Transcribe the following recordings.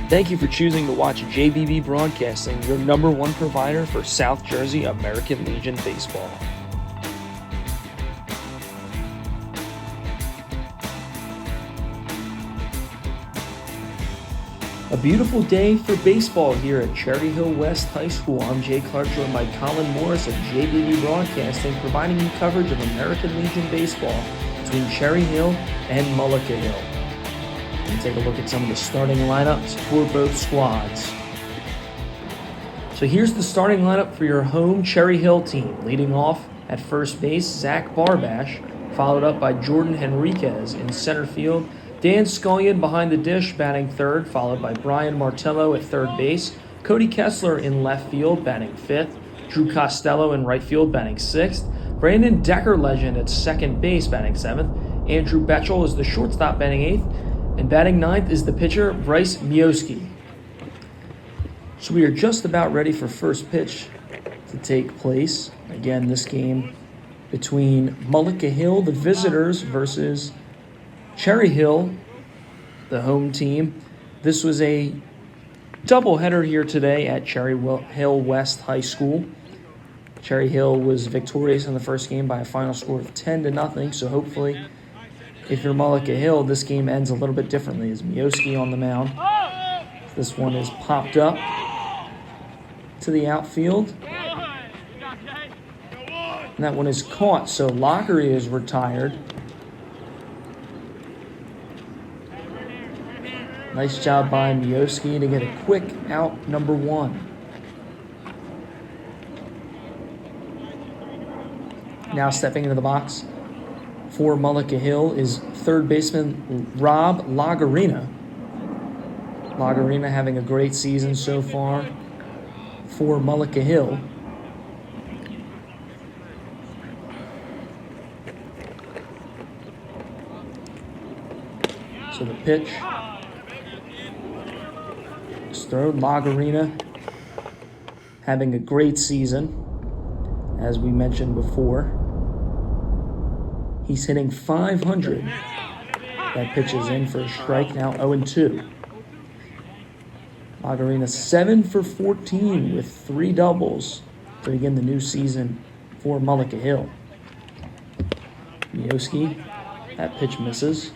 Thank you for choosing to watch JBB Broadcasting, your #1 provider for South Jersey American Legion baseball. A beautiful day for baseball here at Cherry Hill West High School. I'm Jay Clark, joined by Colin Morris of JBB Broadcasting, providing you coverage of American Legion baseball between Cherry Hill and Mullica Hill. And take a look at some of the starting lineups for both squads. So here's the starting lineup for your home Cherry Hill team. Leading off at first base, Zach Barbash, followed up by Jordan Henriquez in center field. Dan Scullion behind the dish, batting third, followed by Brian Martello at third base. Cody Kessler in left field, batting fifth. Drew Costello in right field, batting sixth. Brandon Decker, legend, at second base, batting seventh. Andrew Betchel is the shortstop, batting eighth. And batting ninth is the pitcher, Bryce Mioski. So we are just about ready for first pitch to take place. Again, this game between Mullica Hill, the visitors, versus Cherry Hill, the home team. This was a doubleheader here today at Cherry Hill West High School. Cherry Hill was victorious in the first game by a final score of 10-0, so hopefully, if you're Mullica Hill, this game ends a little bit differently as Mioski on the mound. This one is popped up to the outfield. And that one is caught, so Lockery is retired. Nice job by Mioski to get a quick out, number one. Now stepping into the box for Mullica Hill is third baseman Rob Lagarina. Lagarina having a great season so far for Mullica Hill. So the pitch is thrown. Lagarina having a great season, as we mentioned before. He's hitting .500. That pitch is in for a strike, now 0-2. Lagarina 7 for 14 with 3 doubles to begin the new season for Mullica Hill. Mioski, that pitch misses.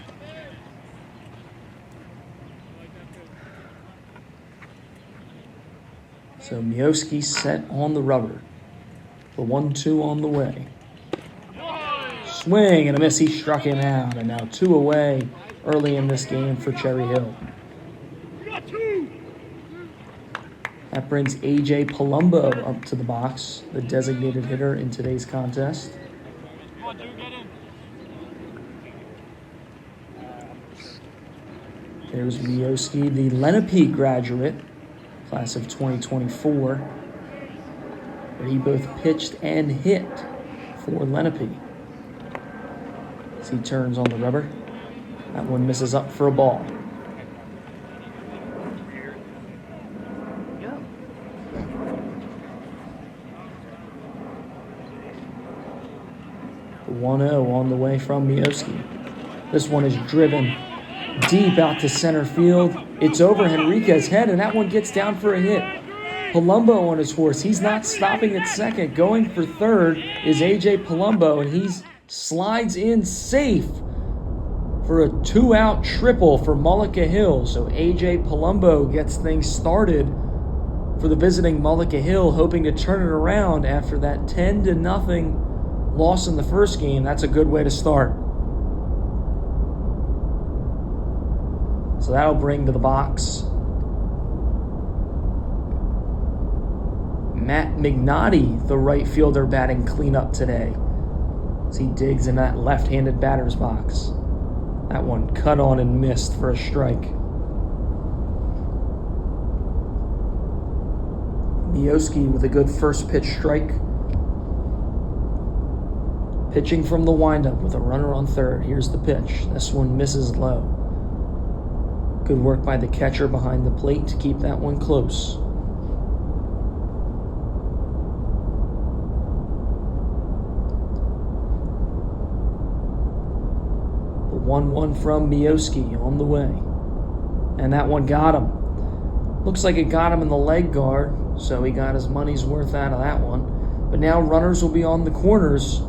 So Mioski set on the rubber. The 1-2 on the way. Swing and a miss, he struck him out, and now 2 away early in this game for Cherry Hill. That brings A.J. Palumbo up to the box, the designated hitter in today's contest. There's Mioski, the Lenape graduate, class of 2024, where he both pitched and hit for Lenape. As he turns on the rubber, that one misses up for a ball. The 1-0 on the way from Mioski. This one is driven deep out to center field. It's over Henriquez's head, and that one gets down for a hit. Palumbo on his horse. He's not stopping at second. Going for third is A.J. Palumbo, and he slides in safe for a 2-out triple for Mullica Hill. So A.J. Palumbo gets things started for the visiting Mullica Hill, hoping to turn it around after that 10-0 loss in the first game. That's a good way to start. So that'll bring to the box Matt Mignotti, the right fielder, batting cleanup today, as he digs in that left-handed batter's box. That one cut on and missed for a strike. Mioski with a good first pitch strike. Pitching from the windup with a runner on third. Here's the pitch. This one misses low. Good work by the catcher behind the plate to keep that one close. The 1-1 from Mioski on the way. And that one got him. Looks like it got him in the leg guard, so he got his money's worth out of that one. But now runners will be on the corners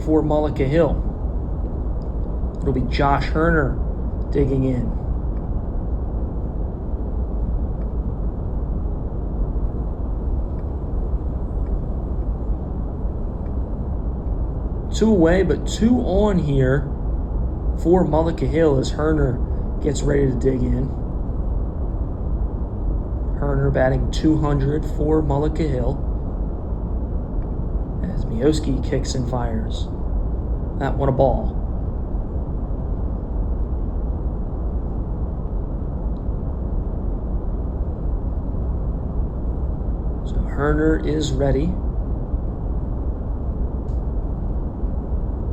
for Mullica Hill. It'll be Josh Herner digging in. Two away, but two on here for Mullica Hill as Herner gets ready to dig in. Herner batting 200 for Mullica Hill as Mioski kicks and fires. That one a ball. So Herner is ready.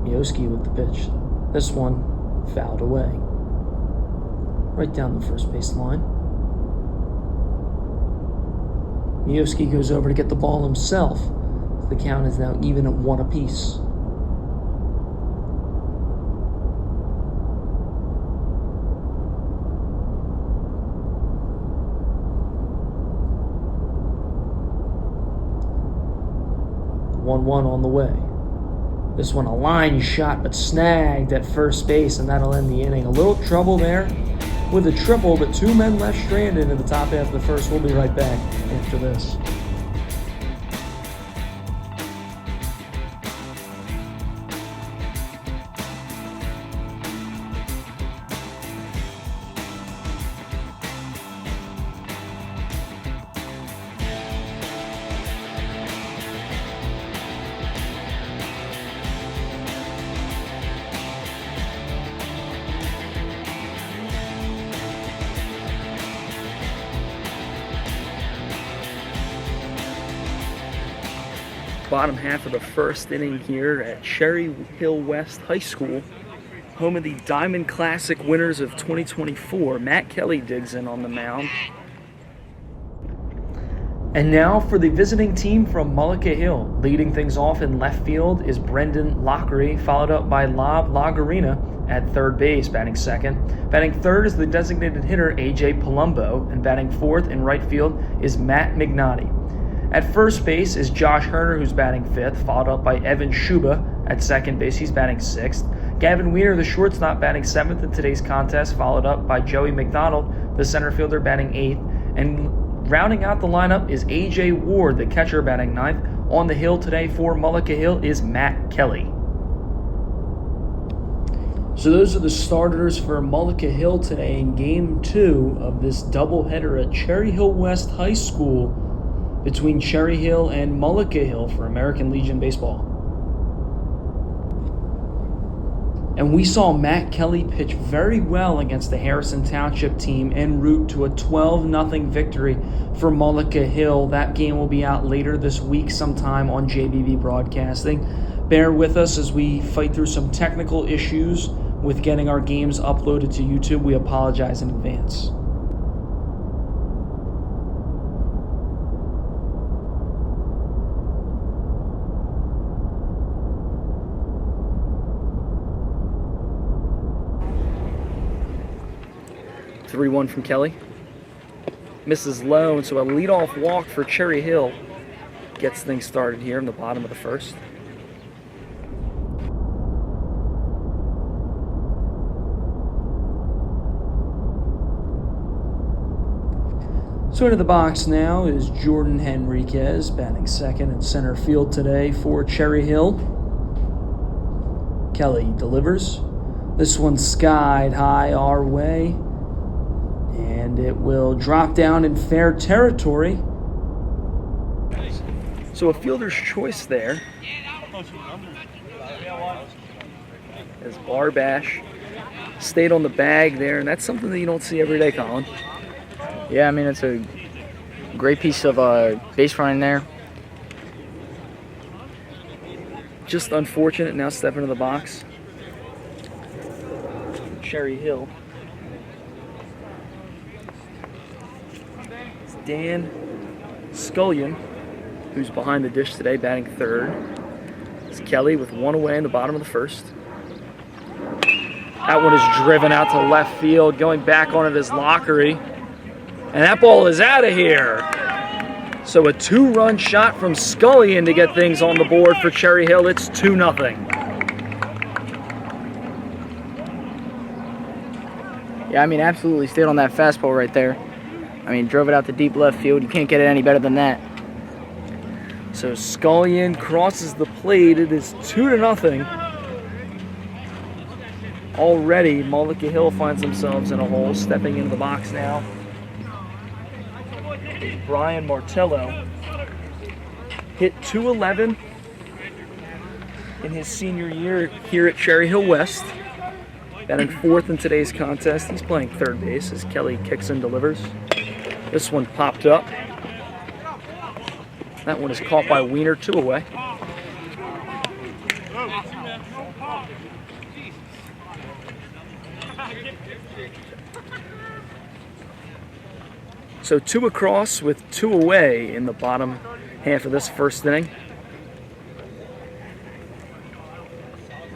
Mioski with the pitch. This one fouled away. Right down the first base line. Mioski goes over to get the ball himself. The count is now even at 1 apiece. The 1-1 on the way. This one a line shot, but snagged at first base, and that'll end the inning. A little trouble there with a triple, but two men left stranded in the top half of the first. We'll be right back after this. Bottom half of the first inning here at Cherry Hill West High School, home of the Diamond Classic winners of 2024. Matt Kelly digs in on the mound. And now for the visiting team from Mullica Hill. Leading things off in left field is Brendan Lockery, followed up by Lob Lagarina at third base, batting second. Batting third is the designated hitter AJ Palumbo, and batting fourth in right field is Matt Mignotti. At first base is Josh Herner, who's batting fifth, followed up by Evan Schuba at second base. He's batting sixth. Gavin Weiner, the shortstop, batting seventh in today's contest, followed up by Joey McDonald, the center fielder, batting eighth. And rounding out the lineup is A.J. Ward, the catcher, batting ninth. On the hill today for Mullica Hill is Matt Kelly. So those are the starters for Mullica Hill today in Game 2 of this doubleheader at Cherry Hill West High School between Cherry Hill and Mullica Hill for American Legion Baseball. And we saw Matt Kelly pitch very well against the Harrison Township team en route to a 12-0 victory for Mullica Hill. That game will be out later this week sometime on JBB Broadcasting. Bear with us as we fight through some technical issues with getting our games uploaded to YouTube. We apologize in advance. Three-1 from Kelly. Misses low, and so a leadoff walk for Cherry Hill gets things started here in the bottom of the first. So into the box now is Jordan Henriquez, batting second in center field today for Cherry Hill. Kelly delivers. This one skied high our way, and it will drop down in fair territory. So a fielder's choice there as Barbash stayed on the bag there, and that's something that you don't see every day, Colin. Yeah, I mean, it's a great piece of base running there. Just unfortunate now stepping into the box. Cherry Hill. Dan Scullion, who's behind the dish today, batting third. It's Kelly with one away in the bottom of the first. That one is driven out to left field. Going back on it is Lockery. And that ball is out of here. So a 2-run shot from Collin to get things on the board for Cherry Hill. It's 2-0. Yeah, I mean, absolutely stayed on that fastball right there. I mean, drove it out to deep left field. You can't get it any better than that. So Collin crosses the plate. It is 2-0. Already, Mullica Hill finds themselves in a hole. Stepping into the box now, Brian Martello. Hit .211 in his senior year here at Cherry Hill West. Batting 4th in today's contest. He's playing third base as Kelly kicks and delivers. This one popped up. That one is caught by Wiener, 2 away. So 2 across with 2 away in the bottom half of this first inning.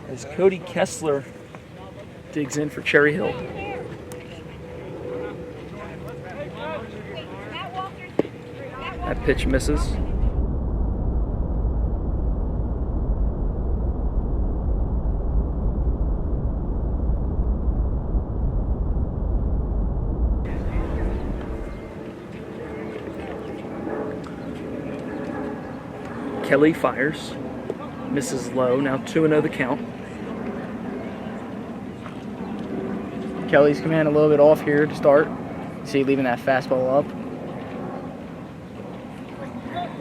As Cody Kessler digs in for Cherry Hill. That pitch misses. Kelly fires, misses low, now 2-0 the count. Kelly's coming in a little bit off here to start. See, leaving that fastball up.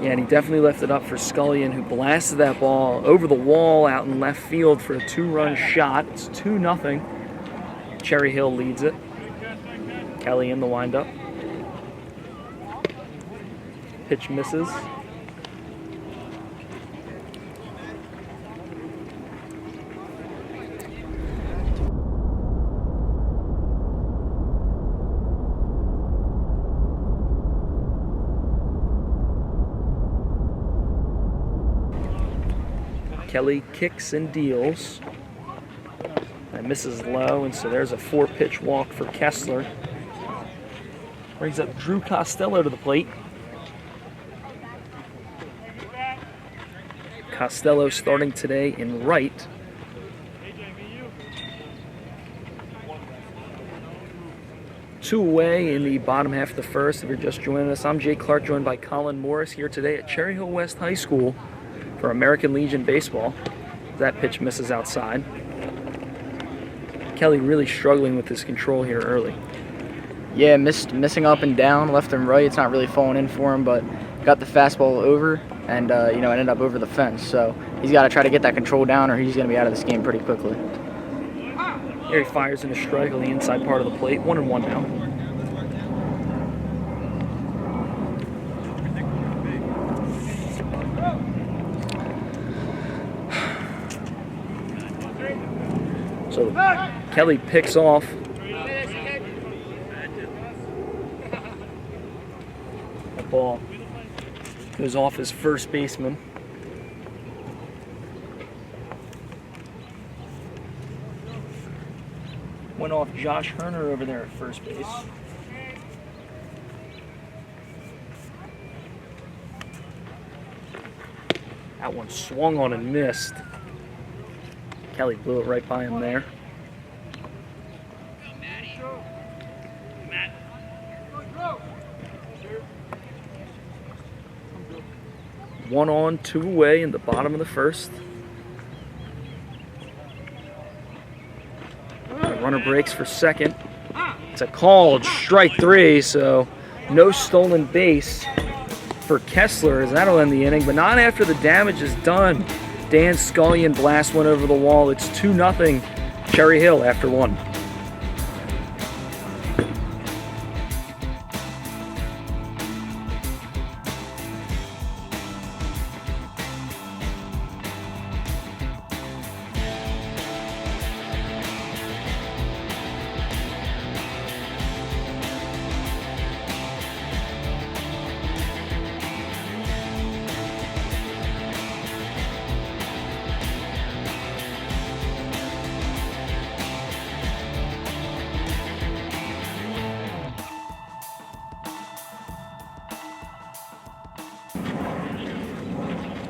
Yeah, and he definitely left it up for Collin, who blasted that ball over the wall out in left field for a 2-run shot. It's 2-0. Cherry Hill leads it. Kelly in the windup. Pitch misses. Kelly kicks and deals. That misses low, and so there's a 4-pitch walk for Kessler. Brings up Drew Costello to the plate. Costello starting today in right. Two away in the bottom half of the first. If you're just joining us, I'm Jay Clark, joined by Colin Morris here today at Cherry Hill West High School for American Legion baseball. That pitch misses outside. Kelly really struggling with his control here early. Yeah, missing up and down, left and right. It's not really falling in for him, but got the fastball over and ended up over the fence. So he's got to try to get that control down, or he's going to be out of this game pretty quickly. Here he fires in a strike on the inside part of the plate. 1-1 now. So Kelly picks off. That ball goes off his first baseman. Went off Josh Herner over there at first base. That one swung on and missed. Kelly blew it right by him there. One on, two away in the bottom of the first. The runner breaks for second. It's a called strike three, so no stolen base for Kessler, as that'll end the inning, but not after the damage is done. Dan Collin blasts one over the wall. It's 2-0 Cherry Hill after one.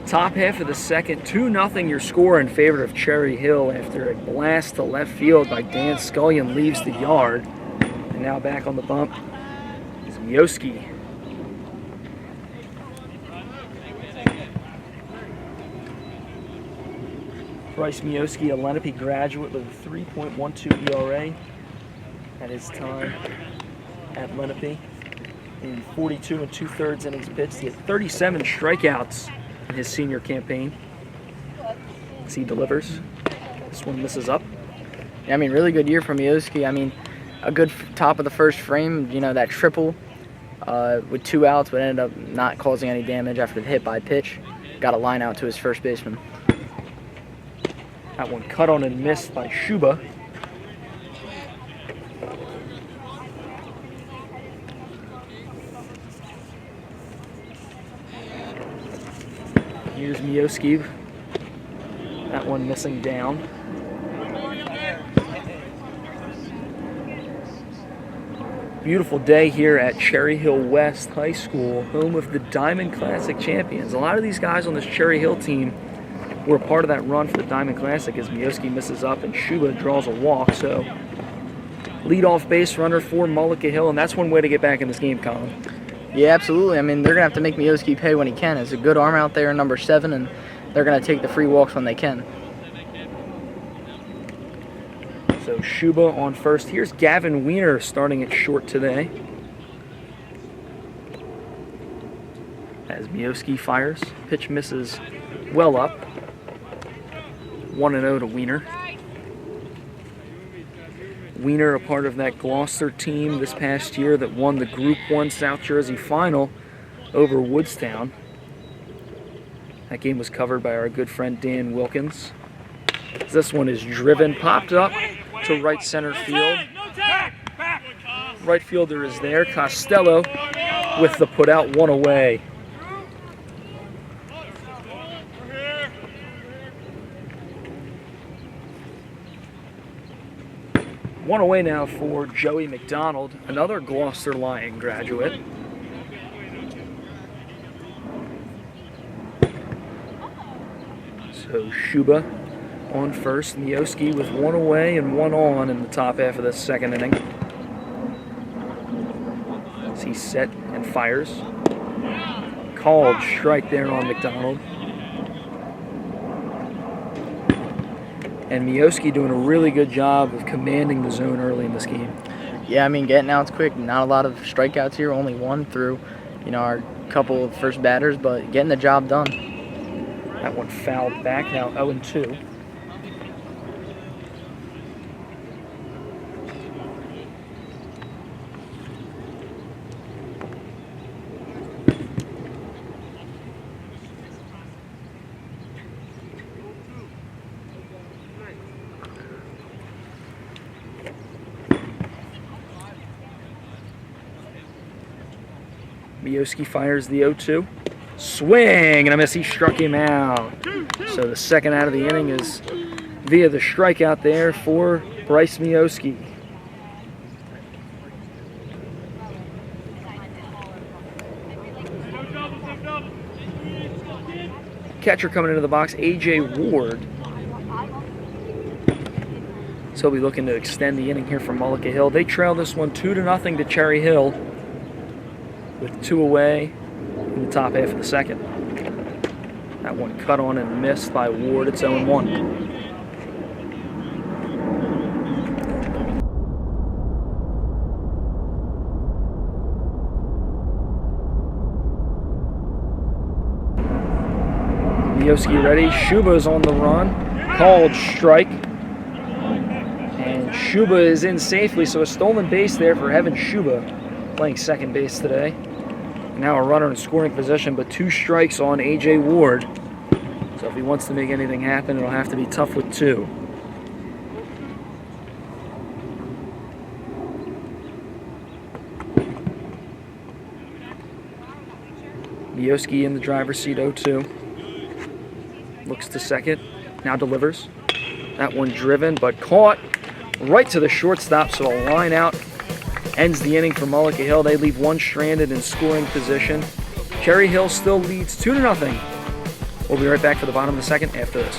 Top half of the second, 2-0 your score in favor of Cherry Hill after a blast to left field by Dan Scullion leaves the yard. And now back on the bump is Mioski. Bryce Mioski, a Lenape graduate with a 3.12 ERA at his time at Lenape. In 42 2/3 innings pitched, he had 37 strikeouts in his senior campaign. As he delivers, this one misses up. Yeah, I mean, really good year for Mioski. I mean, a good top of the first frame. You know, that triple with 2 outs, but ended up not causing any damage after the hit by pitch. Got a line out to his first baseman. That one cut on and missed by Shuba. Here's Mioski. That one missing down. Beautiful day here at Cherry Hill West High School, home of the Diamond Classic champions. A lot of these guys on this Cherry Hill team were a part of that run for the Diamond Classic as Mioski misses up and Shuba draws a walk. So leadoff base runner for Mullica Hill, and that's one way to get back in this game, Colin. Yeah, absolutely. I mean, they're going to have to make Mioski pay when he can. It's a good arm out there, number 7, and they're going to take the free walks when they can. So Shuba on first. Here's Gavin Weiner starting at short today. As Mioski fires, pitch misses well up. 1-0 to Weiner. Weiner, a part of that Gloucester team this past year that won the Group 1 South Jersey Final over Woodstown. That game was covered by our good friend Dan Wilkins. This one is driven, popped up to right center field. Right fielder is there, Costello with the put out, 1 away. One away now for Joey McDonald, another Gloucester Lion graduate. So Shuba on first, Mioski with 1 away and 1 on in the top half of the second inning. As he's set and fires. Called strike there on McDonald. And Mioski doing a really good job of commanding the zone early in this game. Yeah, I mean, getting outs quick. Not a lot of strikeouts here. Only 1 through, our couple of first batters, but getting the job done. That one fouled back, now 0-2. Mioski fires the 0-2. Swing and a miss. He struck him out. So the second out of the inning is via the strikeout there for Bryce Mioski. Catcher coming into the box, A.J. Ward. So he'll be looking to extend the inning here from Mullica Hill. They trail this one 2-0 to Cherry Hill, with 2 away in the top half of the second. That one cut on and missed by Ward. It's 0-1. Mioski ready. Shuba's on the run. Called strike. And Shuba is in safely, so a stolen base there for Evan Shuba, playing second base today. Now a runner in scoring position, but 2 strikes on A.J. Ward. So if he wants to make anything happen, it'll have to be tough with 2. Mioski in the driver's seat, 0-2. Looks to second, now delivers. That one driven, but caught right to the shortstop, so a line out ends the inning for Mullica Hill. They leave 1 stranded in scoring position. Cherry Hill still leads 2-0 We'll be right back for the bottom of the second after this.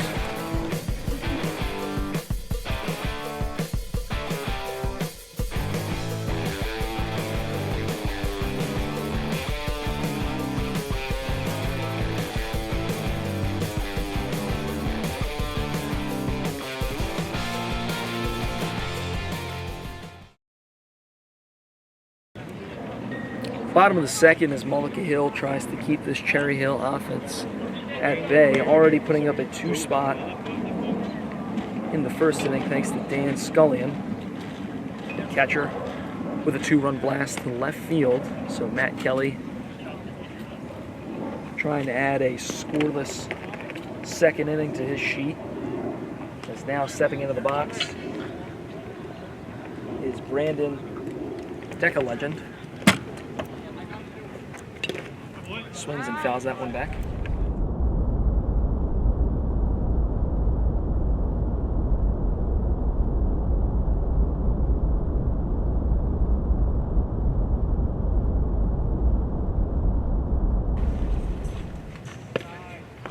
Bottom of the second as Mullica Hill tries to keep this Cherry Hill offense at bay, already putting up a 2-spot in the first inning thanks to Dan Scullion, catcher, with a 2-run blast to left field. So Matt Kelly trying to add a scoreless second inning to his sheet. As now stepping into the box is Brandon Decker Legend. Swings and fouls that one back.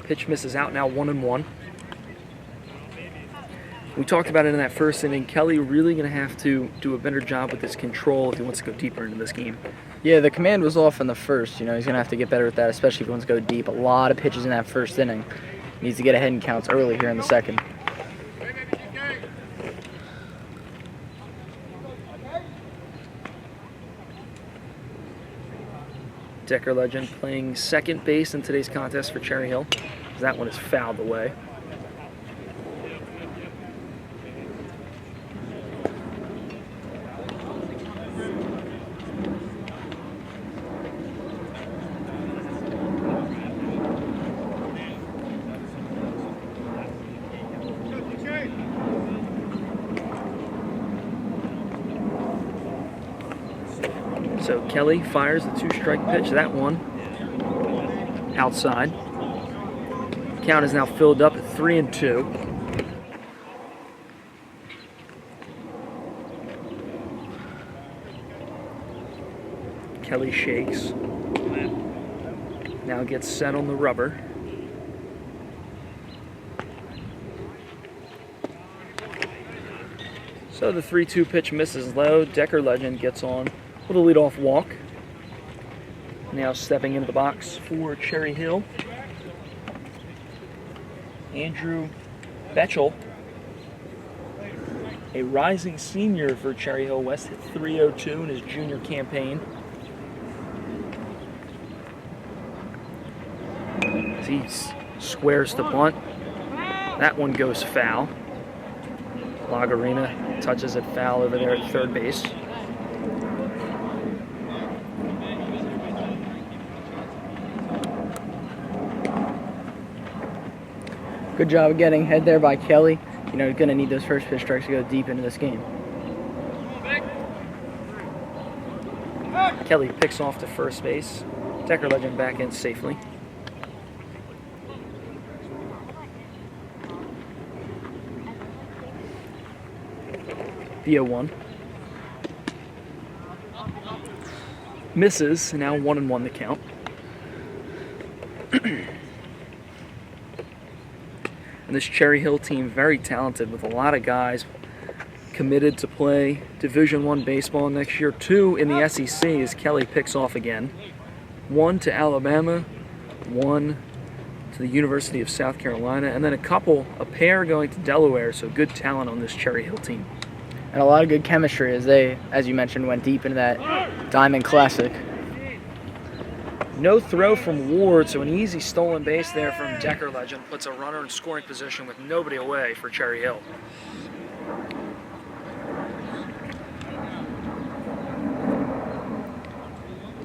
Pitch misses out, now 1-1. We talked about it in that first inning. Kelly really going to have to do a better job with his control if he wants to go deeper into this game. Yeah, the command was off in the first. You know, he's going to have to get better at that, especially if he wants to go deep. A lot of pitches in that first inning. He needs to get ahead in counts early here in the second. Decker Legend playing second base in today's contest for Cherry Hill. That one is fouled away. So Kelly fires the 2-strike pitch. That one outside. Count is now filled up at 3-2. Kelly shakes. Now gets set on the rubber. So the 3-2 pitch misses low. Decker Legend gets on with a leadoff walk. Now stepping into the box for Cherry Hill, Andrew Betchel, a rising senior for Cherry Hill West, hit .302 in his junior campaign. As he squares the bunt, that one goes foul. Lagarina touches it foul over there at third base. Good job of getting ahead there by Kelly. You know, he's going to need those first pitch strikes to go deep into this game. Kelly picks off to first base. Decker Legend back in safely. The 0-1. Misses, now 1-1 the count. And this Cherry Hill team, very talented with a lot of guys committed to play Division I baseball next year. 2 in the SEC as Kelly picks off again. 1 to Alabama, 1 to the University of South Carolina, and then a pair going to Delaware, so good talent on this Cherry Hill team. And a lot of good chemistry as they, as you mentioned, went deep into that Diamond Classic. No throw from Ward, so an easy stolen base there from Decker Legend puts a runner in scoring position with nobody away for Cherry Hill.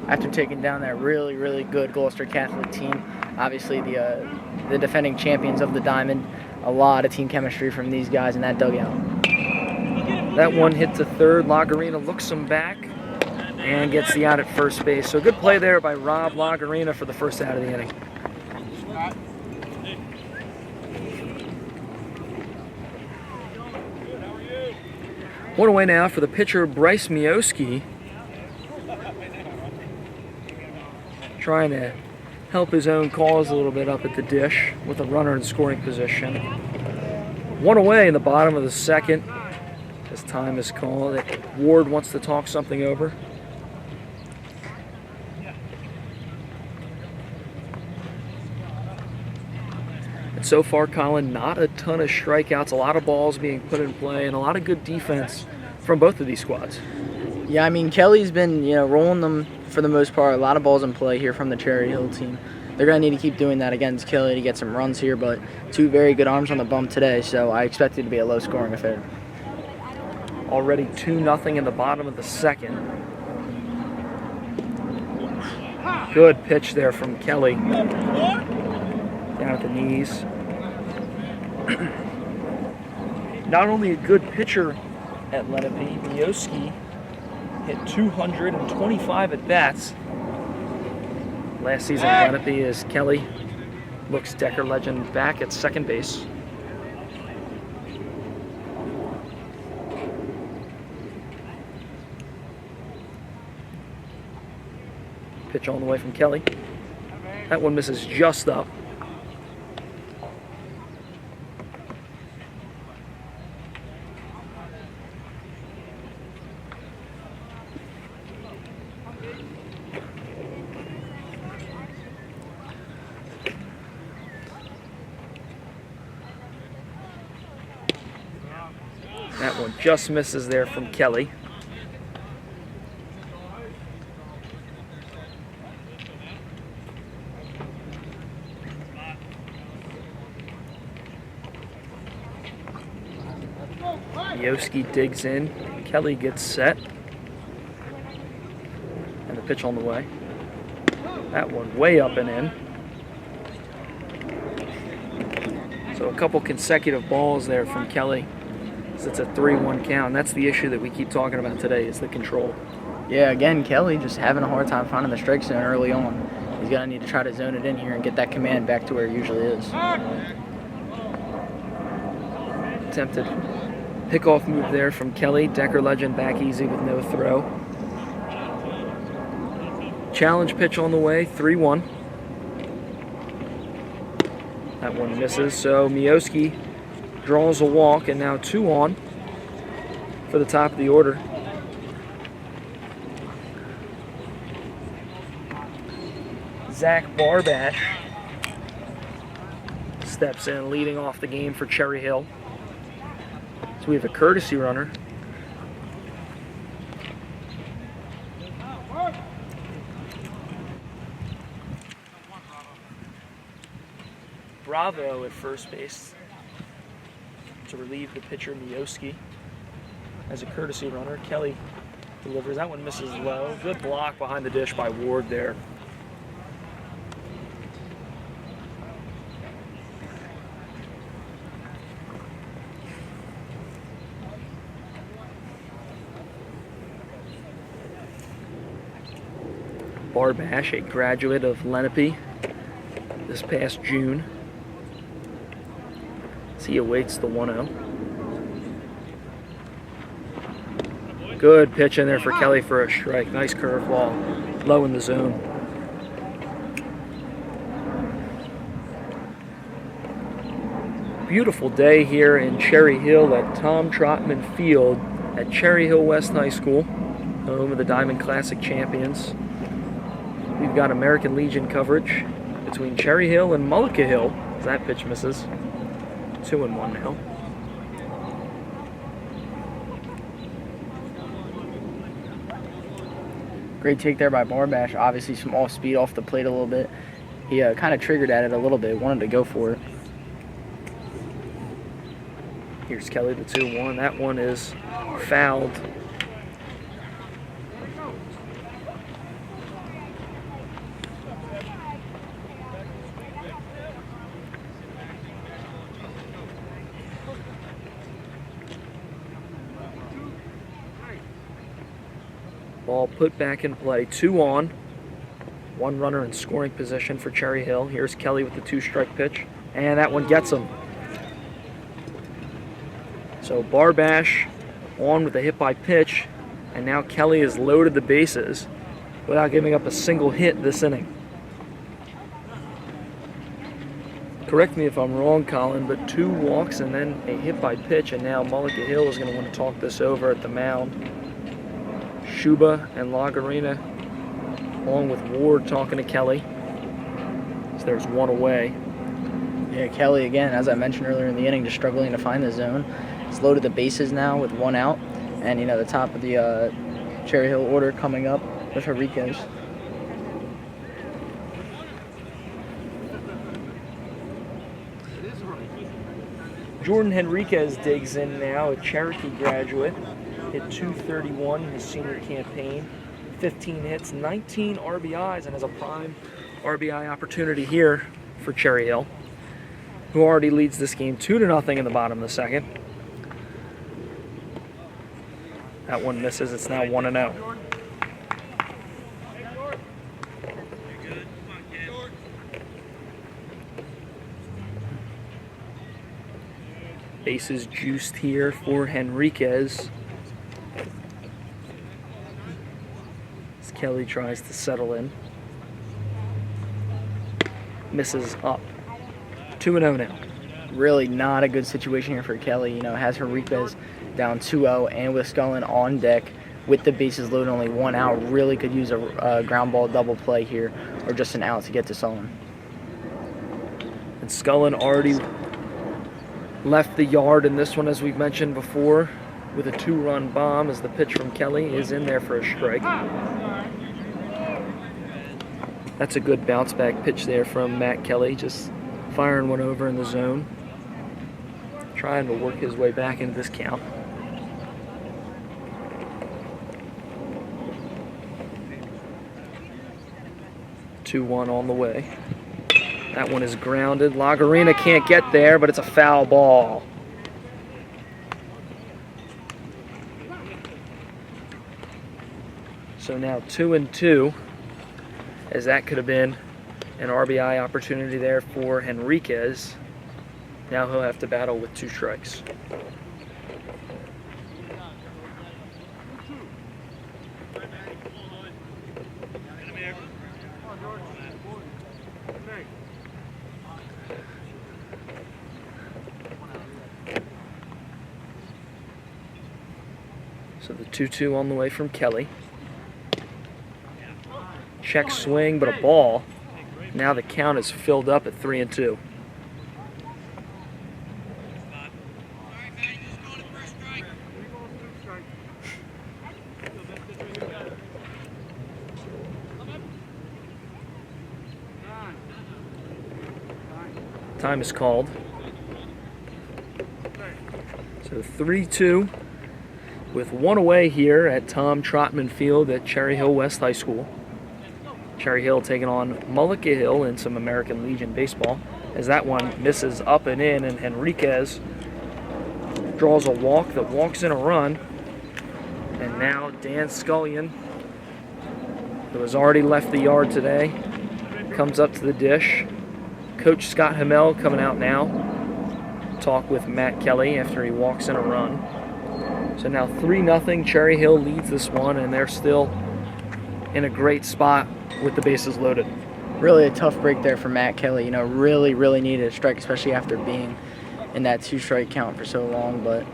After taking down that really, really good Gloucester Catholic team, obviously the defending champions of the Diamond, a lot of team chemistry from these guys in that dugout. That one hit to third. Lagarina looks him back and gets the out at first base. So good play there by Rob Lagarina for the first out of the inning. One away now for the pitcher, Bryce Mioski. Trying to help his own cause a little bit up at the dish with a runner in scoring position. One away in the bottom of the second. As time is called, Ward wants to talk something over. And so far, Colin, not a ton of strikeouts, a lot of balls being put in play, and a lot of good defense from both of these squads. Yeah, I mean, Kelly's been, rolling them for the most part. A lot of balls in play here from the Cherry Hill team. They're going to need to keep doing that against Kelly to get some runs here, but two very good arms on the bump today, so I expect it to be a low-scoring affair. Already 2-0 in the bottom of the second. Good pitch there from Kelly. Down at the knees. Not only a good pitcher at Lenape, Mioski hit 225 at-bats last season at Lenape as Kelly looks Decker legend back at second base. Pitch on the way from Kelly. That one misses just up. That one just misses there from Kelly. Mioski digs in. Kelly gets set. And the pitch on the way. That one way up and in. So a couple consecutive balls there from Kelly. It's a 3-1 count. And that's the issue that we keep talking about today, is the control. Yeah, again, Kelly just having a hard time finding the strike zone early on. He's going to need to try to zone it in here and get that command back to where it usually is. Attempted pickoff move there from Kelly. Decker legend back easy with no throw. Challenge pitch on the way, 3-1. That one misses, so Mioski draws a walk, and now 2 on for the top of the order. Zach Barbash steps in, leading off the game for Cherry Hill. So we have a courtesy runner. Bravo at first base to relieve the pitcher Mioski. As a courtesy runner, Kelly delivers. That one misses low. Good block behind the dish by Ward there. Barbash, a graduate of Lenape this past June. So he awaits the 1-0. Good pitch in there for Kelly for a strike. Nice curveball, low in the zone. Beautiful day here in Cherry Hill at Tom Trotman Field at Cherry Hill West High School, home of the Diamond Classic champions. We've got American Legion coverage between Cherry Hill and Mullica Hill. That pitch misses. 2-1 now. Great take there by Barbash. Obviously some off speed off the plate a little bit. He kind of triggered at it a little bit, wanted to go for it. Here's Kelly, the 2-1. That one is fouled. Ball put back in play, 2 on. 1 runner in scoring position for Cherry Hill. Here's Kelly with the 2-strike pitch, and that one gets him. So Barbash on with a hit by pitch, and now Kelly has loaded the bases without giving up a single hit this inning. correct me if I'm wrong, Colin, but 2 walks and then a hit by pitch, and now Mullica Hill is going to want to talk this over at the mound. Shuba and Lagarina, along with Ward, talking to Kelly. So there's 1 away. Yeah, Kelly, again, as I mentioned earlier in the inning, just struggling to find the zone. He's loaded the bases now with 1 out. And, you know, the top of the Cherry Hill order coming up with Henriquez. Jordan Henriquez digs in now, a Cherokee graduate. Hit .231 in his senior campaign. 15 hits, 19 RBIs, and has a prime RBI opportunity here for Cherry Hill, who already leads this game 2-0 in the bottom of the second. That one misses. It's now 1-0. Bases juiced here for Henriquez. As Kelly tries to settle in. Misses up. 2-0 now. Really not a good situation here for Kelly. You know, has Henriquez down 2-0 and with Collin on deck with the bases loaded, only 1 out. Really could use a ground ball double play here or just an out to get to Sullen. And Collin already left the yard in this one, as we've mentioned before, with a 2-run bomb, as the pitch from Kelly is in there for a strike. That's a good bounce back pitch there from Matt Kelly, just firing one over in the zone, trying to work his way back into this count. Two-one on the way. That one is grounded. Lagarina can't get there, but it's a foul ball. So now 2-2, as that could have been an RBI opportunity there for Henriquez. Now he'll have to battle with 2 strikes. So the 2-2 on the way from Kelly. Check swing, but a ball. Now the count is filled up at 3-2. Time is called. So 3-2 with 1 away here at Tom Trotman Field at Cherry Hill West High School. Cherry Hill taking on Mullica Hill in some American Legion baseball, as that one misses up and in, and Henriquez draws a walk that walks in a run. And now Dan Scullion, who has already left the yard today, comes up to the dish. Coach Scott Hamel coming out now. Talk with Matt Kelly after he walks in a run. So now 3-0, Cherry Hill leads this one, and they're still in a great spot with the bases loaded. Really a tough break there for Matt Kelly. You know, really needed a strike, especially after being in that 2-strike count for so long. But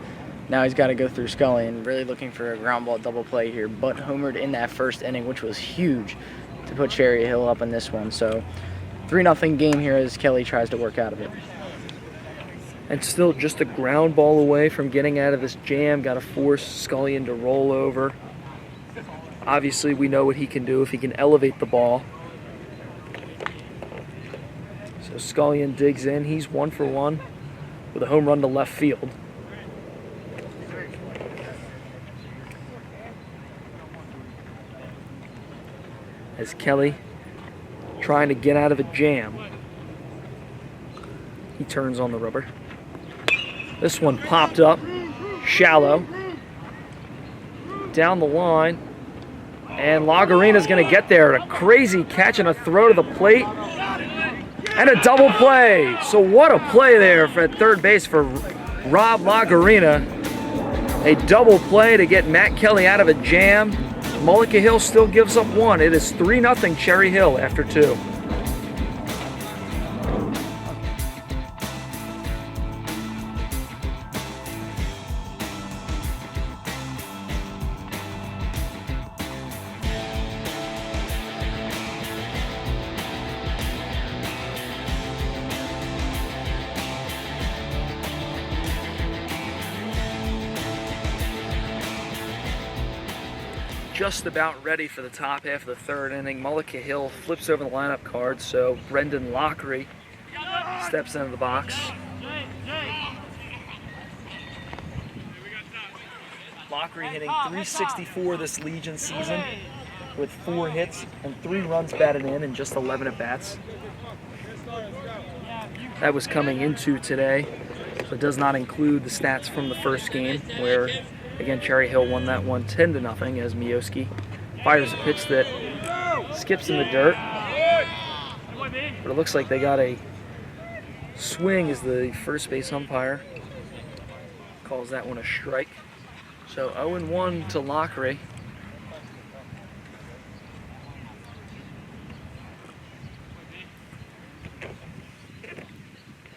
now he's got to go through Scully and really looking for a ground ball double play here. But homered in that first inning, which was huge to put Cherry Hill up in this one. So 3-0 game here as Kelly tries to work out of it. And still just a ground ball away from getting out of this jam. Got to force Scullion to roll over. Obviously, we know what he can do if he can elevate the ball. So Scullion digs in. He's 1 for 1 with a home run to left field. As Kelly trying to get out of a jam. He turns on the rubber. This one popped up, shallow, down the line, and Lagarina's going to get there. A crazy catch and a throw to the plate, and a double play. So what a play there at third base for Rob Lagarina. A double play to get Matt Kelly out of a jam. Mullica Hill still gives up 1. It is 3-0 Cherry Hill after 2. just about ready for the top half of the third inning. Mullica Hill flips over the lineup card, so Brendan Lockery steps into the box. Lockery hitting .364 this Legion season with 4 hits and 3 runs batted in just 11 at-bats. That was coming into today, so it does not include the stats from the first game where, again, Cherry Hill won that one 10-0 as Mioski fires a pitch that skips in the dirt. But it looks like they got a swing as the first base umpire calls that one a strike. So 0-1 to Lockery.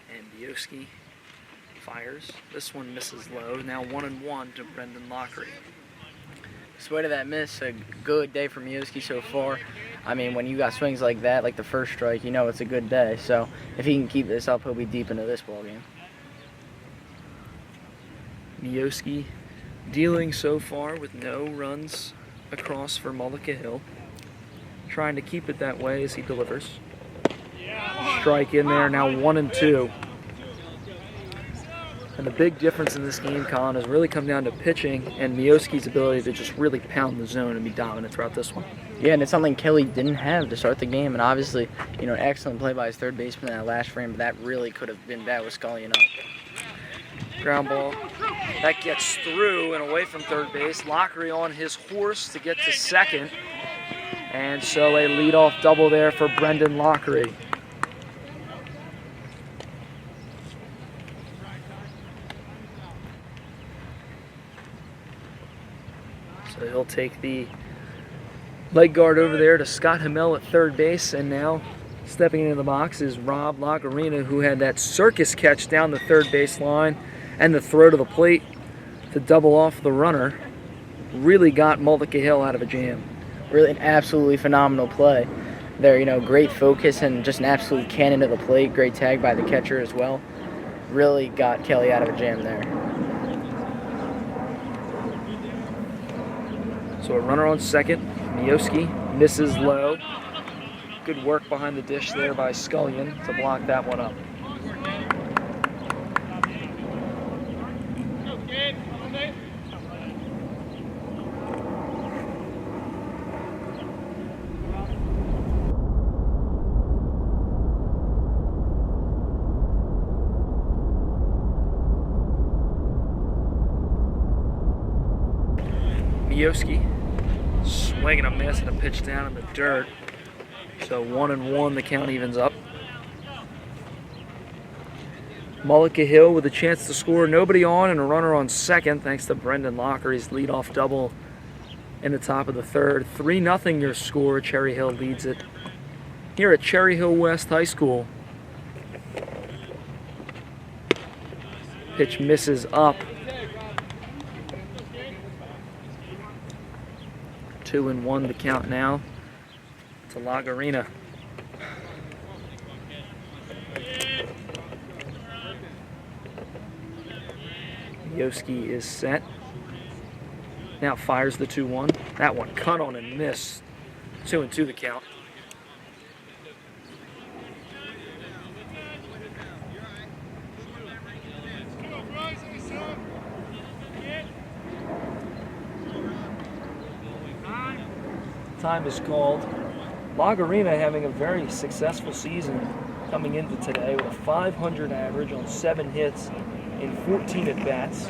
And Mioski fires. This one misses low. Now 1-1 to Brendan Lockery. Despite of that miss, a good day for Mioski so far. I mean, when you got swings like that, like the first strike, you know it's a good day. So if he can keep this up, he'll be deep into this ballgame. Mioski dealing so far with no runs across for Mullica Hill. Trying to keep it that way as he delivers. Strike in there, now 1-2. And the big difference in this game, Colin, has really come down to pitching and Mioski's ability to just really pound the zone and be dominant throughout this one. Yeah, and it's something Kelly didn't have to start the game. And obviously, you know, excellent play by his third baseman in that last frame, but that really could have been bad with Scullion up. Ground ball. That gets through and away from third base. Lockery on his horse to get to second. And so a leadoff double there for Brendan Lockery. So he'll take the leg guard over there to Scott Hamel at third base, and now stepping into the box is Rob Lagarina, who had that circus catch down the third base line and the throw to the plate to double off the runner. Really got Mullica Hill out of a jam. Really an absolutely phenomenal play there. You know, great focus and just an absolute cannon to the plate. Great tag by the catcher as well. Really got Kelly out of a jam there. So a runner on second. Mioski misses low. Good work behind the dish there by Scullion to block that one up. Mioski swinging a miss and a pitch down in the dirt. So 1-1, the count evens up. Mullica Hill with a chance to score. Nobody on and a runner on second thanks to Brendan Lockery's leadoff double in the top of the third. 3-0 your score. Cherry Hill leads it here at Cherry Hill West High School. Pitch misses up. 2-1 the count now to Lagarina. Mioski is set. Now fires the 2-1. That one cut on and missed. 2-2 the count. Time is called. Lagarina having a very successful season coming into today with a .500 average on 7 hits in 14 at-bats,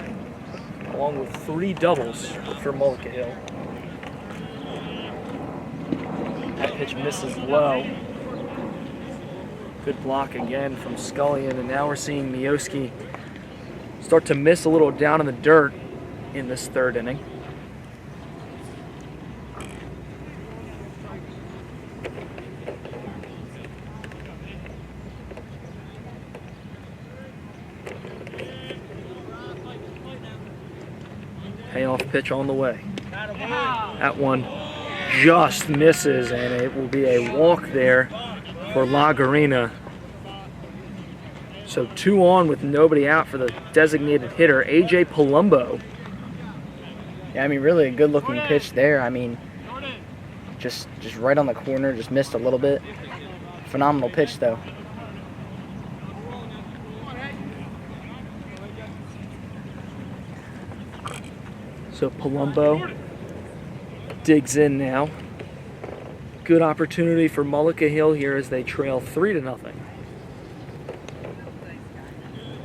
along with 3 doubles for Mullica Hill. That pitch misses low. Good block again from Scullion, and now we're seeing Mioski start to miss a little down in the dirt in this third inning. Payoff pitch on the way. That one just misses, and it will be a walk there for Lagarina. So 2 on with nobody out for the designated hitter, AJ Palumbo. Yeah, I mean, really a good-looking pitch there. I mean, just right on the corner, just missed a little bit. Phenomenal pitch, though. So Palumbo digs in now. Good opportunity for Mullica Hill here as they trail 3-0.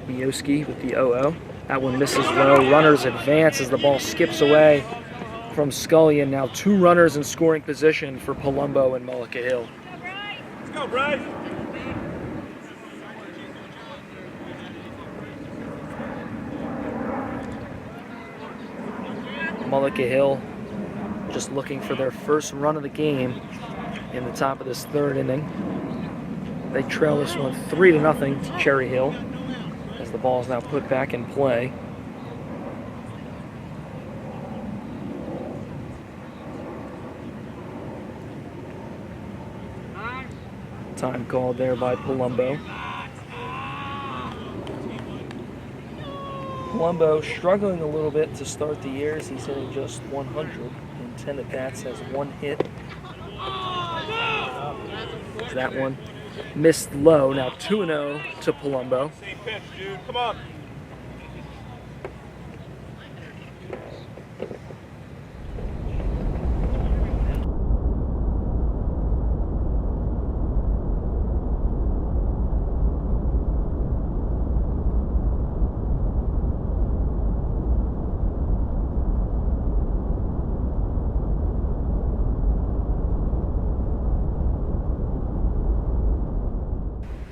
Mioski with the 0-0. That one misses low. Runners advance as the ball skips away from Scullion. Now 2 runners in scoring position for Palumbo and Mullica Hill. Let's go, Bryce. Mullica Hill just looking for their first run of the game in the top of this 3rd inning. They trail this one 3-0 to Cherry Hill as the ball is now put back in play. Time called there by Palumbo. Palumbo struggling a little bit to start the year as he's hitting just 100 in 10 at-bats, has 1 hit. That one missed low, now 2-0 to Palumbo. Same pitch, dude. Come on.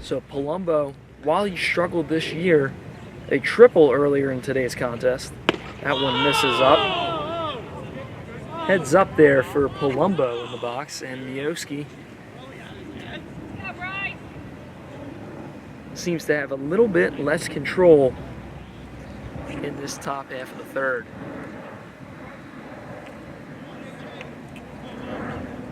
So Palumbo, while he struggled this year, a triple earlier in today's contest. That one misses up. Heads up there for Palumbo in the box, and Mioski seems to have a little bit less control in this top half of the 3rd.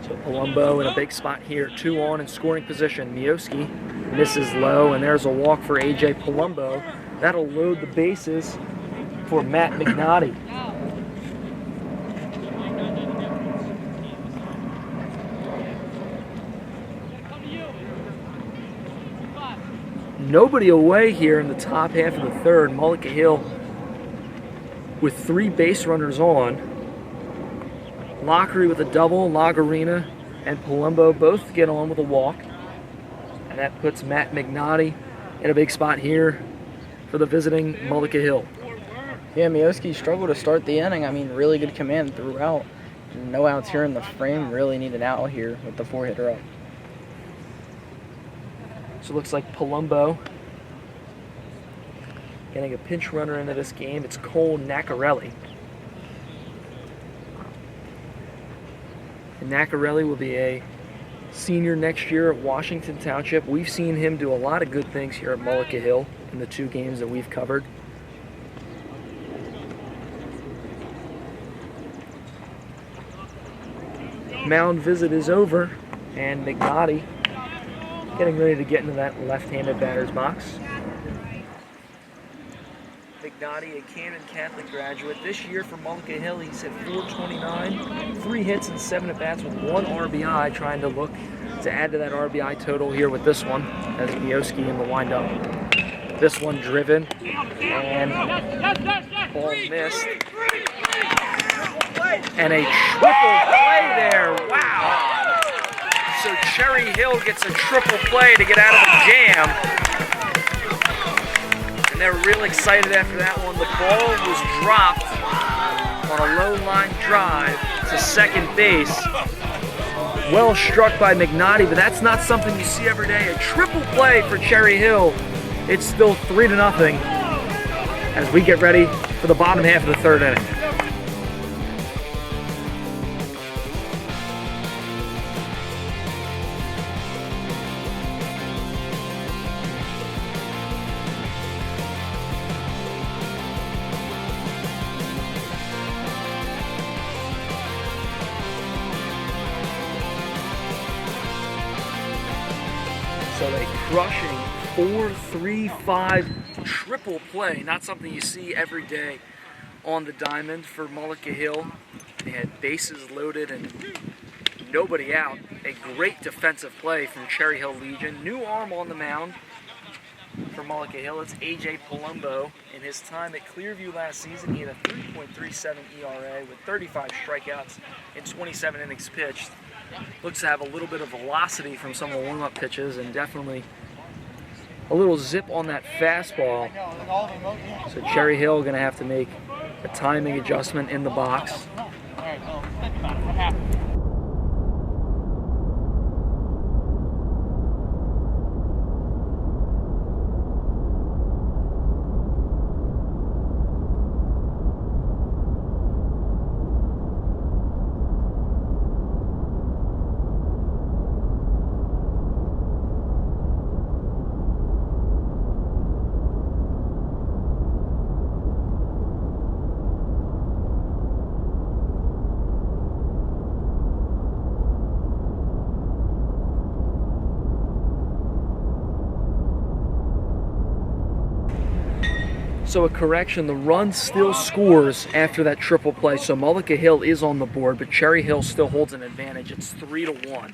So Palumbo in a big spot here, 2 on in scoring position. Mioski misses low, and there's a walk for A.J. Palumbo. That'll load the bases for Matt McNaughty. Nobody away here in the top half of the 3rd. Mullica Hill with 3 base runners on. Lockery with a double, Lagarina and Palumbo both get on with a walk. And that puts Matt McNaughty in a big spot here for the visiting Mullica Hill. Yeah, Mioski struggled to start the inning. I mean, really good command throughout. No outs here in the frame. Really need an out here with the 4-hitter up. So it looks like Palumbo getting a pinch runner into this game. It's Cole Nacarelli. And Nacarelli will be a senior next year at Washington Township. We've seen him do a lot of good things here at Mullica Hill in the 2 games that we've covered. Mound visit is over, and McNaughty getting ready to get into that left-handed batter's box. McNaughty, a Camden Catholic graduate. This year for Mullica Hill, he's hit .429, 3 hits and 7 at-bats with 1 RBI, trying to look to add to that RBI total here with this one, as Mioski in the windup. This one driven, and ball missed. And a triple play there, wow! So Cherry Hill gets a triple play to get out of the jam. And they're real excited after that one. The ball was dropped on a low line drive to second base. Well struck by McNaughty, but that's not something you see every day. A triple play for Cherry Hill. It's still 3-0 as we get ready for the bottom half of the 3rd inning. So a crushing 4-3-5 triple play, not something you see every day on the diamond for Mullica Hill. They had bases loaded and nobody out. A great defensive play from Cherry Hill Legion. New arm on the mound for Mullica Hill. It's A.J. Palumbo. In his time at Clearview last season, he had a 3.37 ERA with 35 strikeouts in 27 innings pitched. Looks to have a little bit of velocity from some of the warm-up pitches and definitely a little zip on that fastball. So Cherry Hill going to have to make a timing adjustment in the box. So a correction, the run still scores after that triple play. So Mullica Hill is on the board, but Cherry Hill still holds an advantage. It's 3-1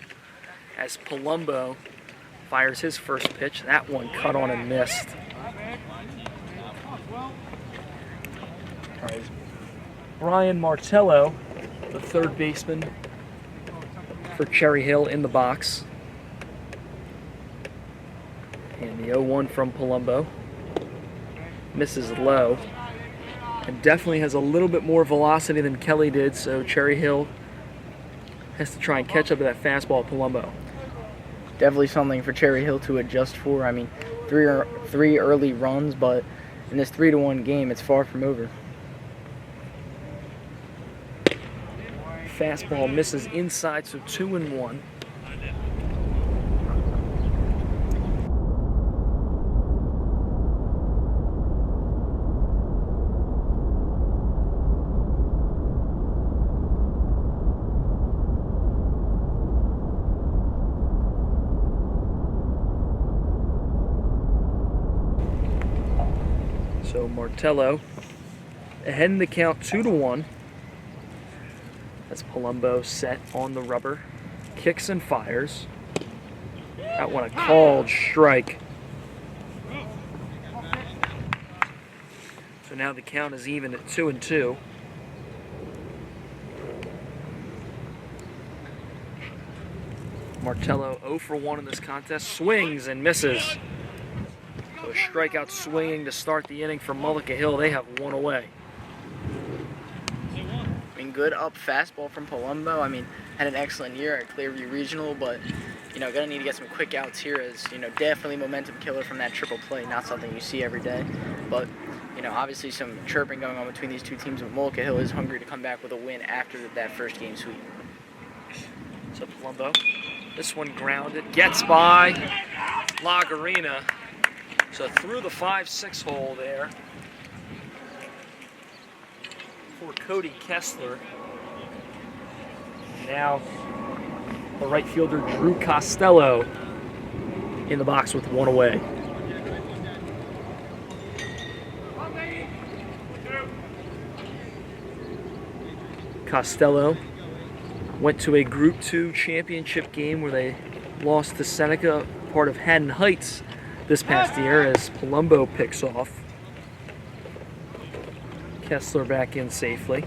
as Palumbo fires his first pitch. That one cut on and missed. All right. Brian Martello, the third baseman for Cherry Hill, in the box. And the 0-1 from Palumbo. Misses low, and definitely has a little bit more velocity than Kelly did, so Cherry Hill has to try and catch up to that fastball of Palumbo. Definitely something for Cherry Hill to adjust for. I mean, three early runs, but in this 3-1 game, it's far from over. Fastball misses inside, so 2-1. So Martello ahead in the count 2-1. As Palumbo set on the rubber, kicks and fires. That one a called strike. So now the count is even at 2-2. Martello 0 for 1 in this contest, swings and misses. So a strikeout swinging to start the inning for Mullica Hill. They have one away. I mean, good up fastball from Palumbo. I mean, had an excellent year at Clearview Regional, but, you know, gonna need to get some quick outs here as, you know, definitely momentum killer from that triple play. Not something you see every day, but, you know, obviously some chirping going on between these two teams, but Mullica Hill is hungry to come back with a win after that first game sweep. So Palumbo, this one grounded, gets by Lagarina. So through the 5-6 hole there for Cody Kessler. Now the right fielder Drew Costello in the box with one away. Costello went to a Group 2 championship game where they lost to Seneca, part of Haddon Heights, this past year, as Palumbo picks off. Kessler back in safely.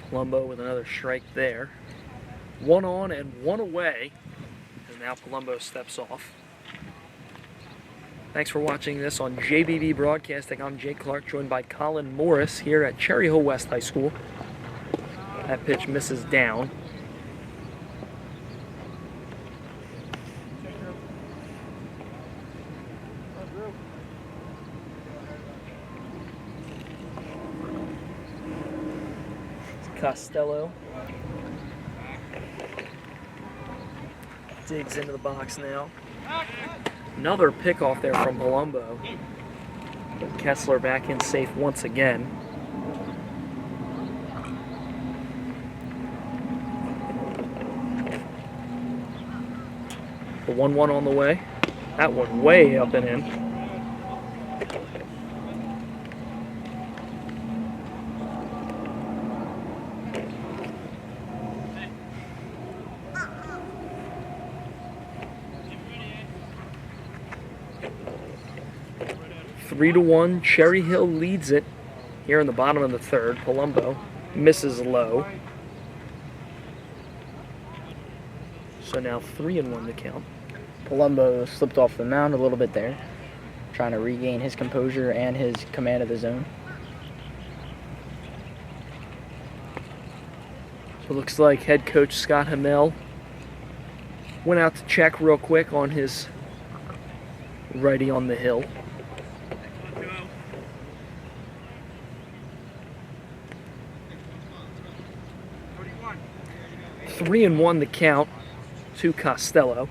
Palumbo with another strike there. One on and one away, and now Palumbo steps off. Thanks for watching this on JBB Broadcasting. I'm Jake Clark, joined by Collin Morris here at Cherry Hill West High School. That pitch misses down. Costello digs into the box now. Another pickoff there from Palumbo. But Kessler back in safe once again. The 1-1 on the way. That one way up and in. Three to 1, Cherry Hill leads it here in the bottom of the third. Palumbo misses low. So now 3-1 to count. Palumbo slipped off the mound a little bit there, trying to regain his composure and his command of the zone. So it looks like head coach Scott Hamel went out to check real quick on his righty on the hill. 3-1 the count to Costello.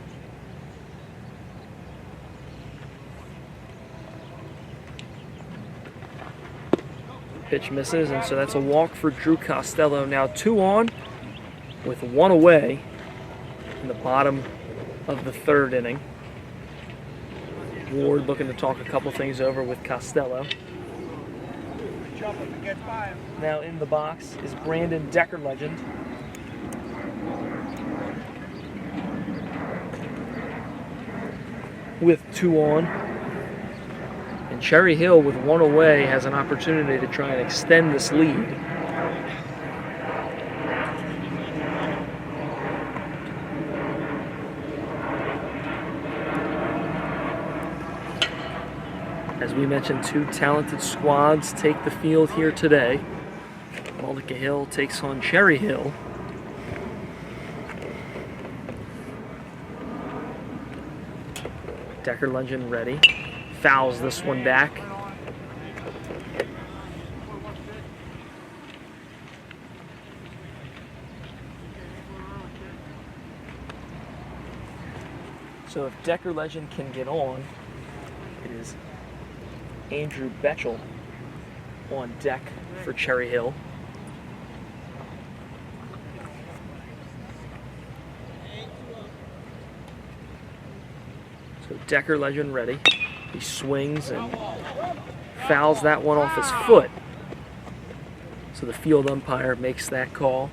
Pitch misses, and so that's a walk for Drew Costello. Now 2 on with 1 away in the bottom of the third inning. Ward looking to talk a couple things over with Costello. Now in the box is Brandon Decker Legend. With 2 on. And Cherry Hill with 1 away has an opportunity to try and extend this lead. As we mentioned, 2 talented squads take the field here today. Mullica Hill takes on Cherry Hill. Decker Legend ready. Fouls this one back. So if Decker Legend can get on, it is Andrew Betchel on deck for Cherry Hill. So Decker Legend ready. He swings and fouls that one off his foot. So the field umpire makes that call.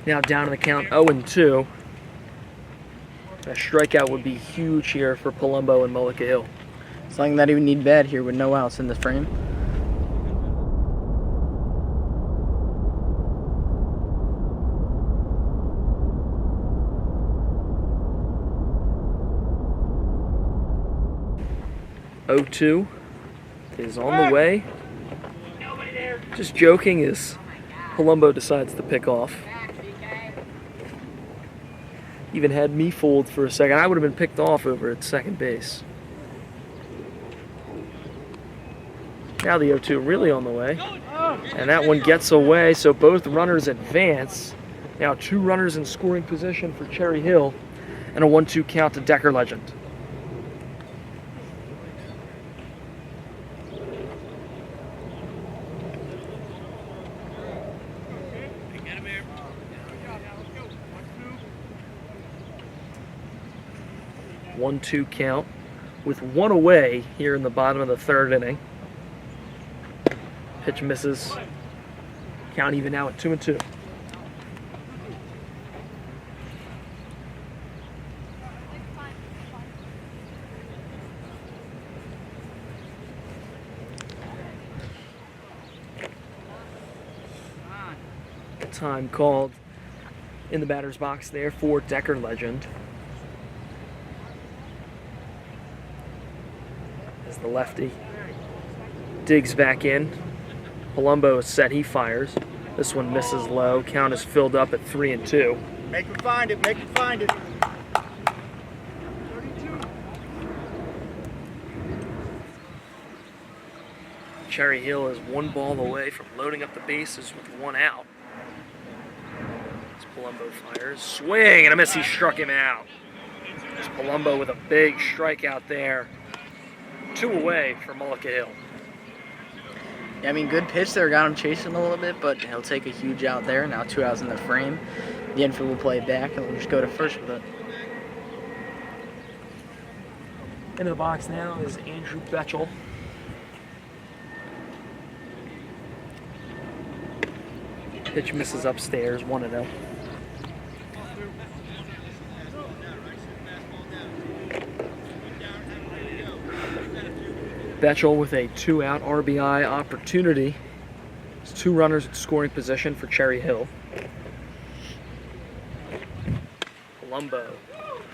Now down to the count 0-2. A strikeout would be huge here for Palumbo and Mullica Hill. Something that he would need bad here with no outs in the frame. .02 is on the way. Just joking as Palumbo decides to pick off. Even had me fooled for a second. I would have been picked off over at second base. Now the 0-2 really on the way. And that one gets away, so both runners advance. Now 2 runners in scoring position for Cherry Hill and a 1-2 count to Decker Legend. One-two count with 1 away here in the bottom of the third inning. Pitch misses. Count even now at 2-2. Time called in the batter's box there for Decker Legend. As the lefty digs back in. Palumbo is set, he fires. This one misses low. Count is filled up at 3-2. Make him find it, make him find it. Cherry Hill is 1 ball away from loading up the bases with 1 out. As Palumbo fires. Swing and a miss, he struck him out. There's Palumbo with a big strikeout there. 2 away for Mullica Hill. Yeah, I mean, good pitch there. Got him chasing a little bit, but he'll take a huge out there. Now 2 outs in the frame. The infield will play it back, and we'll just go to first with it. Into the box now is Andrew Betchel. Pitch misses upstairs, 1-0. Betchel with a 2-out RBI opportunity. There's 2 runners at scoring position for Cherry Hill. Palumbo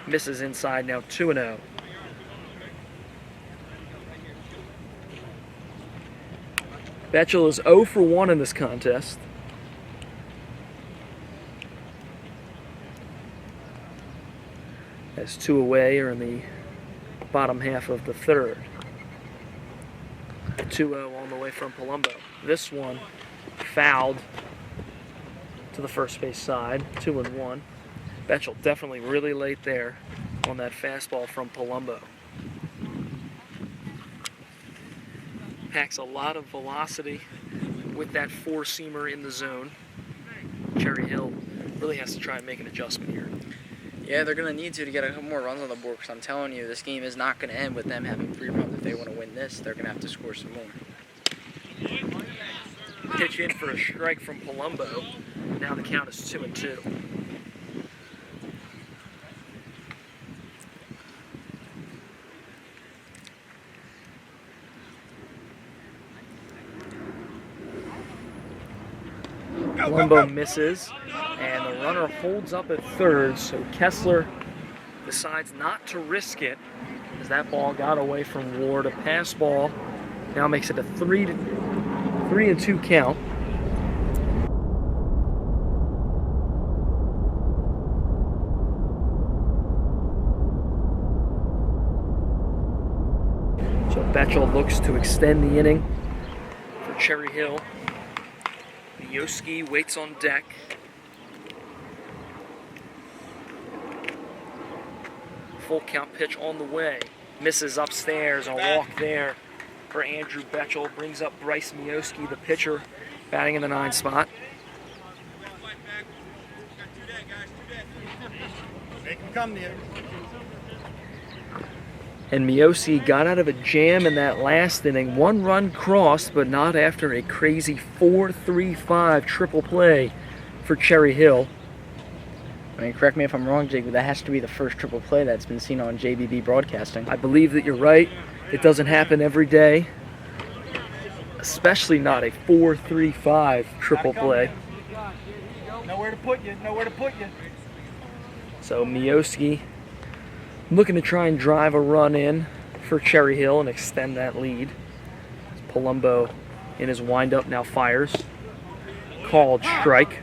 misses inside, now 2-0. Betchel is 0 for 1 in this contest. As 2 away are in the bottom half of the third. 2-0 on the way from Palumbo. This one fouled to the first base side, 2-1. Betchel definitely really late there on that fastball from Palumbo. Packs a lot of velocity with that 4-seamer in the zone. Cherry Hill really has to try and make an adjustment here. Yeah, they're going to need to get a couple more runs on the board, because I'm telling you, this game is not going to end with them having 3 runs. If they want to win this, they're going to have to score some more. Pitch in for a strike from Palumbo. Now the count is 2-2. Palumbo misses, and the runner holds up at third, so Kessler decides not to risk it as that ball got away from Ward. A pass ball now makes it a 3-2 count. So Betchel looks to extend the inning for Cherry Hill. Yoski waits on deck. Full count pitch on the way. Misses upstairs. A walk there for Andrew Betchel. Brings up Bryce Mioski, the pitcher, batting in the 9 spot. Make him come to you. And Miosi got out of a jam in that last inning. 1 run crossed, but not after a crazy 4-3-5 triple play for Cherry Hill. I mean, correct me if I'm wrong, Jake, but that has to be the first triple play that's been seen on JBB broadcasting. I believe that you're right. It doesn't happen every day, especially not a 4-3-5 triple play. Nowhere to put you. Nowhere to put you. So Mioski looking to try and drive a run in for Cherry Hill and extend that lead. Palumbo in his windup now fires. Called strike.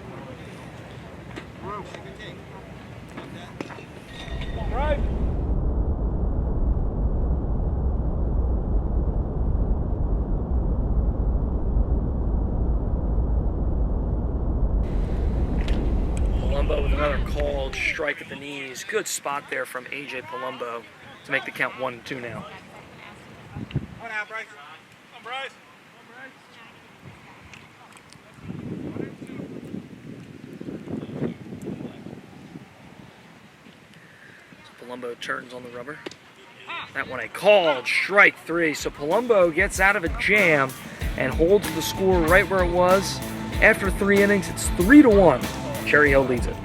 Palumbo with another called strike at the knees. Good spot there from AJ Palumbo to make the count 1-2 now. Come on out, Bryce. Come on, Bryce. So Palumbo turns on the rubber. That one a called strike 3. So Palumbo gets out of a jam and holds the score right where it was. After 3 innings, it's 3-1. Cherry Hill leads it.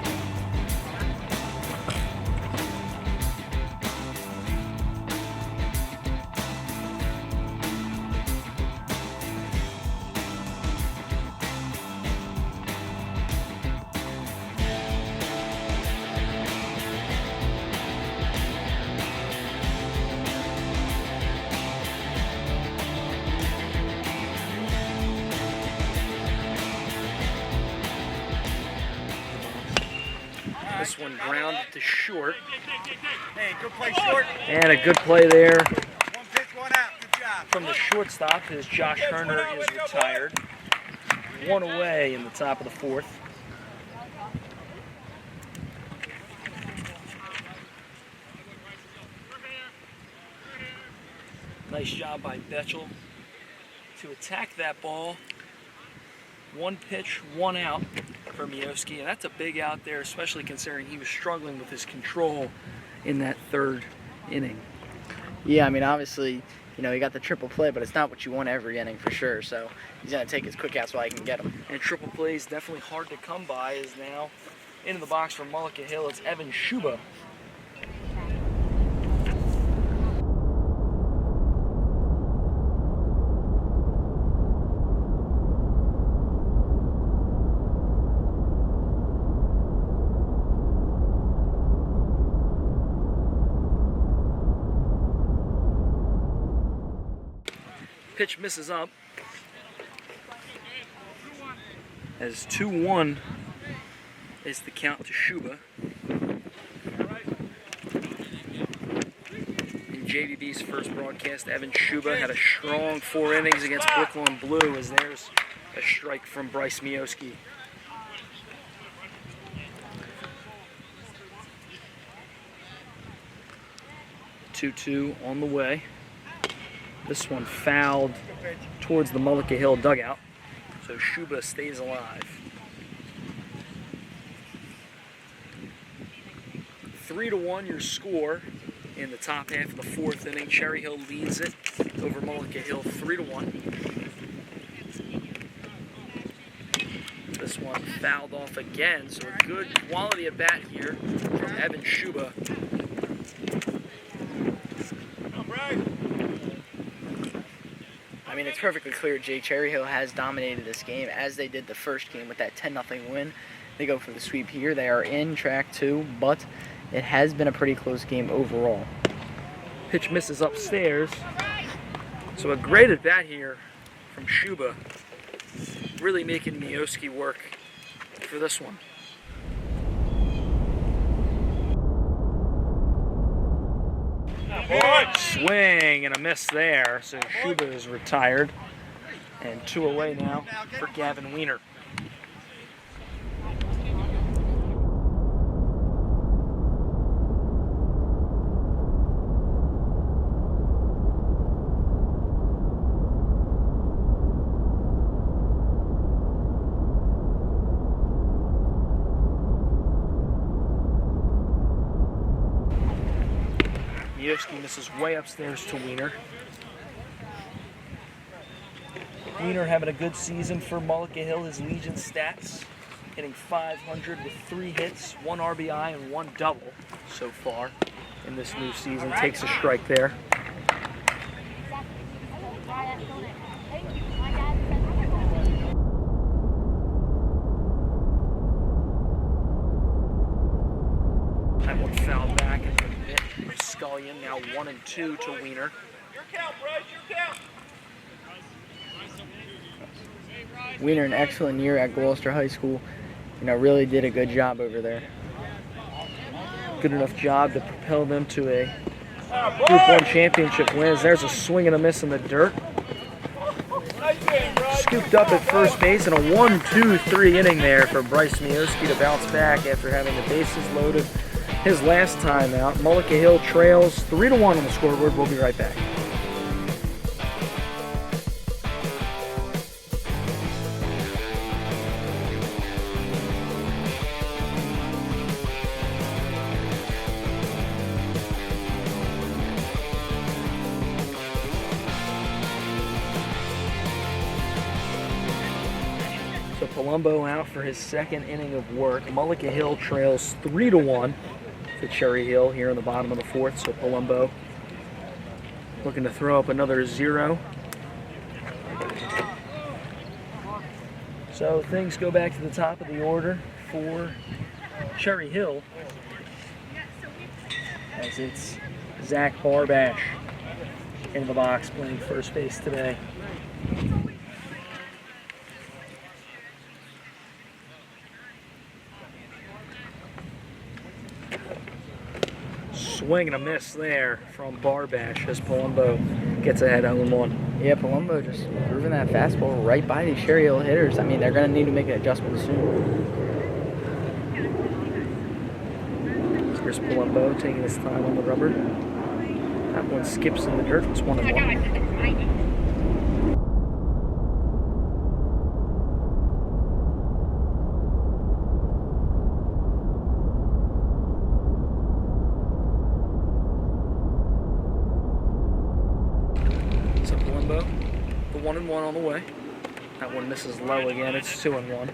This one grounded to short. Hey, good play short. And a good play there 1 pitch, 1 out. Good job. from the shortstop as Josh Herner is retired. 1 away in the top of the 4th. Nice job by Betchel to attack that ball. One pitch, one out for Mioski, and that's a big out there, especially considering he was struggling with his control in that third inning. Yeah, I mean, obviously, you know, he got the triple play, but it's not what you want every inning for sure. So he's going to take his quick outs while he can get them. And triple play is definitely hard to come by. Is now into the box for Mullica Hill. It's Evan Shuba. Pitch misses up as 2-1 is the count to Shuba. In JBB's first broadcast, Evan Shuba had a strong 4 innings against Brooklyn Blue, as there's a strike from Bryce Mioski. Two on the way. This one fouled towards the Mullica Hill dugout, so Shuba stays alive. 3-1 your score in the top half of the 4th inning. Cherry Hill leads it over Mullica Hill 3-1. This one fouled off again, so a good quality at bat here from Evan Shuba. I mean, it's perfectly clear Jake Cherry Hill has dominated this game as they did the first game with that 10-0 win. They go for the sweep here. They are in track 2, but it has been a pretty close game overall. Pitch misses upstairs. So a great at bat here from Shuba. Really making Mioski work for this one. Swing and a miss there, so Shuba is retired. And 2 away now for Gavin Weiner. Mioski misses way upstairs to Weiner. Weiner having a good season for Mullica Hill. His Legion stats, hitting .500 with 3 hits, 1 RBI, and 1 double so far in this new season. Takes a strike there. That one fouled back and hit Scullion. Now 1-2 to Weiner. Your count, Bryce, your count. Weiner, an excellent year at Gloucester High School. You know, really did a good job over there. Good enough job to propel them to a Group 1 championship win. There's a swing and a miss in the dirt. Scooped up at first base in a 1-2-3 inning there for Bryce Mioski to bounce back after having the bases loaded his last time out. Mullica Hill trails 3-1 on the scoreboard. We'll be right back. So Palumbo out for his 2nd inning of work. Mullica Hill trails 3-1 to Cherry Hill here in the bottom of the 4th. So Palumbo looking to throw up another 0. So things go back to the top of the order for Cherry Hill, as it's Zach Barbash in the box playing first base today. Swing and a miss there from Barbash as Palumbo gets ahead 0-1. Yeah, Palumbo just moving that fastball right by these Cherry Hill hitters. I mean, they're going to need to make an adjustment soon. Here's Palumbo taking his time on the rubber. That That one skips in the dirt. It's 1-1. So Palumbo, the 1-1 on the way. That one misses low again. It's 2-1.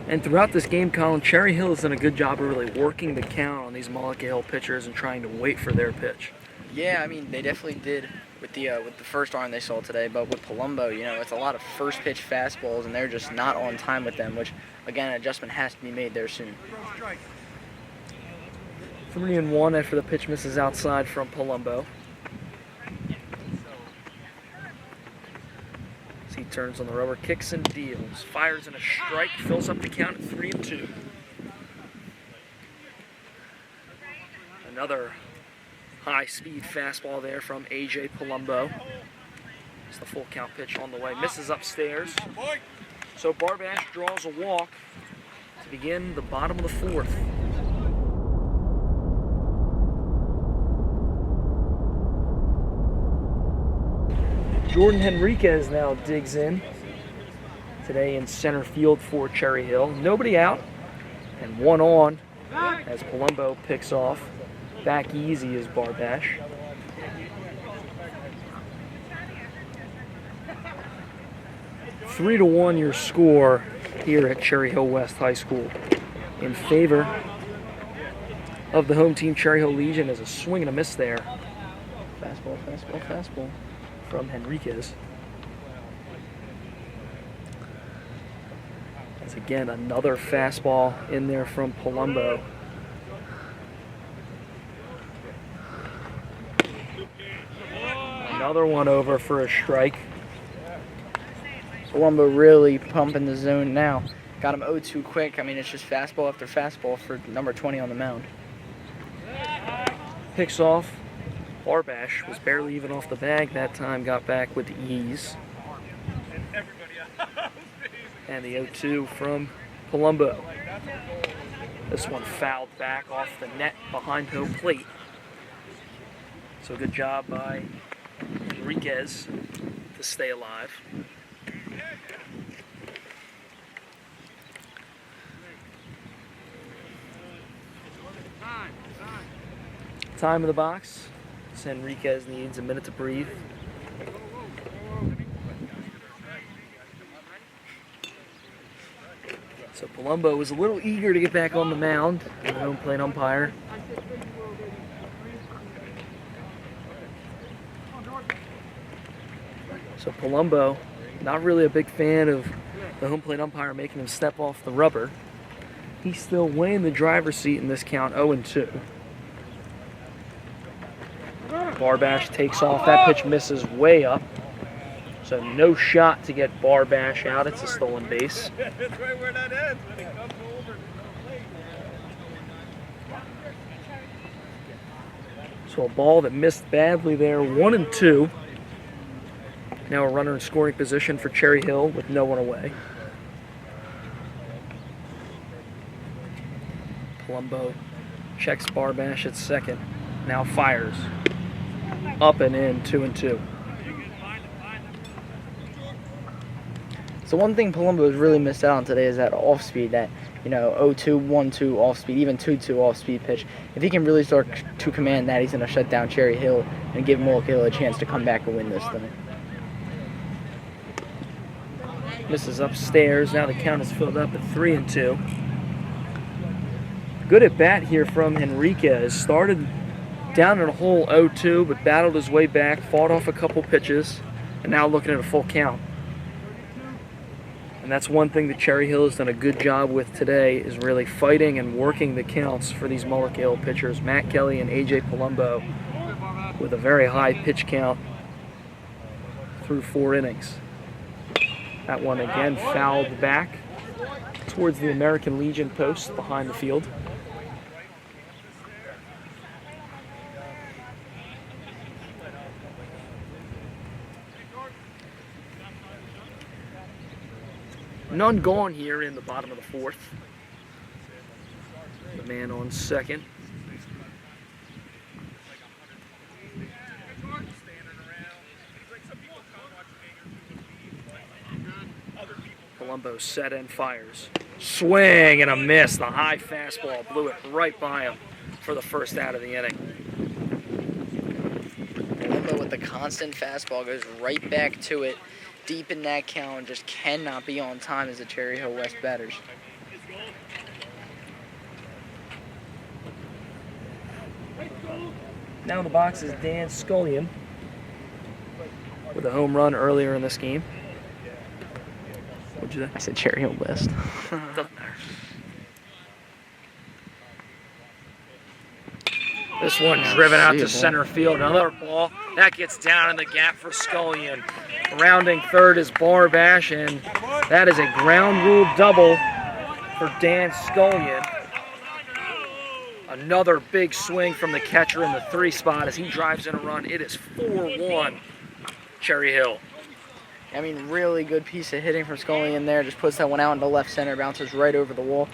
And throughout this game, Colin, Cherry Hill has done a good job of really working the count on these Mullica Hill pitchers and trying to wait for their pitch. Yeah, I mean, they definitely did with the first arm they saw today, but with Palumbo, you know, it's a lot of first pitch fastballs, and they're just not on time with them, which, again, an adjustment has to be made there soon. 3-1 after the pitch misses outside from Palumbo. He turns on the rubber, kicks and deals, fires in a strike, fills up the count at 3-2. Another high-speed fastball there from A.J. Palumbo. It's the full count pitch on the way, misses upstairs. So Barbash draws a walk to begin the bottom of the fourth. Jordan Henriquez now digs in today in center field for Cherry Hill. Nobody out and 1 on as Palumbo picks off. Back easy is Barbash. Three to 1 your score here at Cherry Hill West High School in favor of the home team. Cherry Hill Legion is a swing and a miss there. Fastball, fastball, fastball from Henriquez. As again, another fastball in there from Palumbo. Another one over for a strike. Palumbo really pumping the zone now. Got him 0-2 quick. I mean, it's just fastball after fastball for number 20 on the mound. Picks off. Barbash was barely even off the bag that time, got back with ease. And the 0-2 from Palumbo. This one fouled back off the net behind home plate. So good job by Enriquez to stay alive. Time of the box. Enriquez needs a minute to breathe. So Palumbo was a little eager to get back on the mound. The home plate umpire. So Palumbo, not really a big fan of the home plate umpire making him step off the rubber. He's still way in the driver's seat in this count, 0-2. Barbash takes off. That pitch misses way up. So no shot to get Barbash out. It's a stolen base. That's right where that is. When it comes over. So a ball that missed badly there, 1-2. Now a runner in scoring position for Cherry Hill with no one away. Palumbo checks Barbash at second. Now fires. Up and in, 2-2. So one thing Palumbo has really missed out on today is that off speed, that 0-2, 1-2 off speed, even 2-2 off speed pitch. If he can really start to command that, he's going to shut down Cherry Hill and give Mullica Hill a chance to come back and win this thing. Misses upstairs. Now the count is filled up at 3-2. Good at bat here from Henriquez. Started down in a hole 0-2, but battled his way back, fought off a couple pitches, and now looking at a full count. And that's one thing that Cherry Hill has done a good job with today, is really fighting and working the counts for these Mullica Hill pitchers, Matt Kelly and A.J. Palumbo, with a very high pitch count through 4 innings. That one again fouled back towards the American Legion post behind the field. None gone here in the bottom of the fourth. The man on second. Palumbo set and fires. Swing and a miss. The high fastball blew it right by him for the first out of the inning. Palumbo with the constant fastball goes right back to it, deep in that count, and just cannot be on time as the Cherry Hill West batters. Now in the box is Dan Scullion with a home run earlier in this game. What'd you say? I said Cherry Hill West. Doesn't matter. This one driven out to center field. Another ball. That gets down in the gap for Scullion. Rounding third is Barbash, and that is a ground rule double for Dan Scullion. Another big swing from the catcher in the 3 spot as he drives in a run. It is 4-1 Cherry Hill. I mean, really good piece of hitting from Scullion there. Just puts that one out into left center, bounces right over the wall.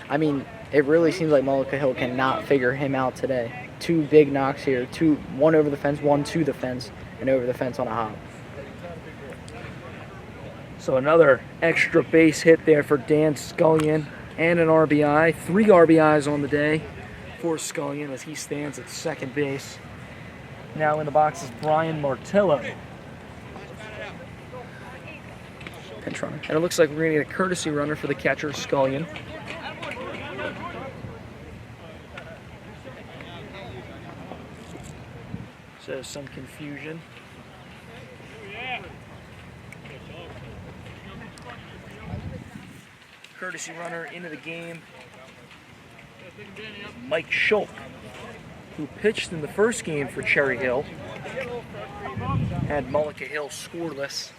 I mean, it really seems like Mullica Hill cannot figure him out today. 2 big knocks here, one over the fence, one to the fence, and over the fence on a hop. So another extra base hit there for Dan Scullion and an RBI. 3 RBIs on the day for Scullion as he stands at second base. Now in the box is Brian Martello. Pinch runner. And it looks like we're going to get a courtesy runner for the catcher, Scullion. So some confusion. Courtesy runner into the game, Mike Schulk, who pitched in the first game for Cherry Hill, had Mullica Hill scoreless.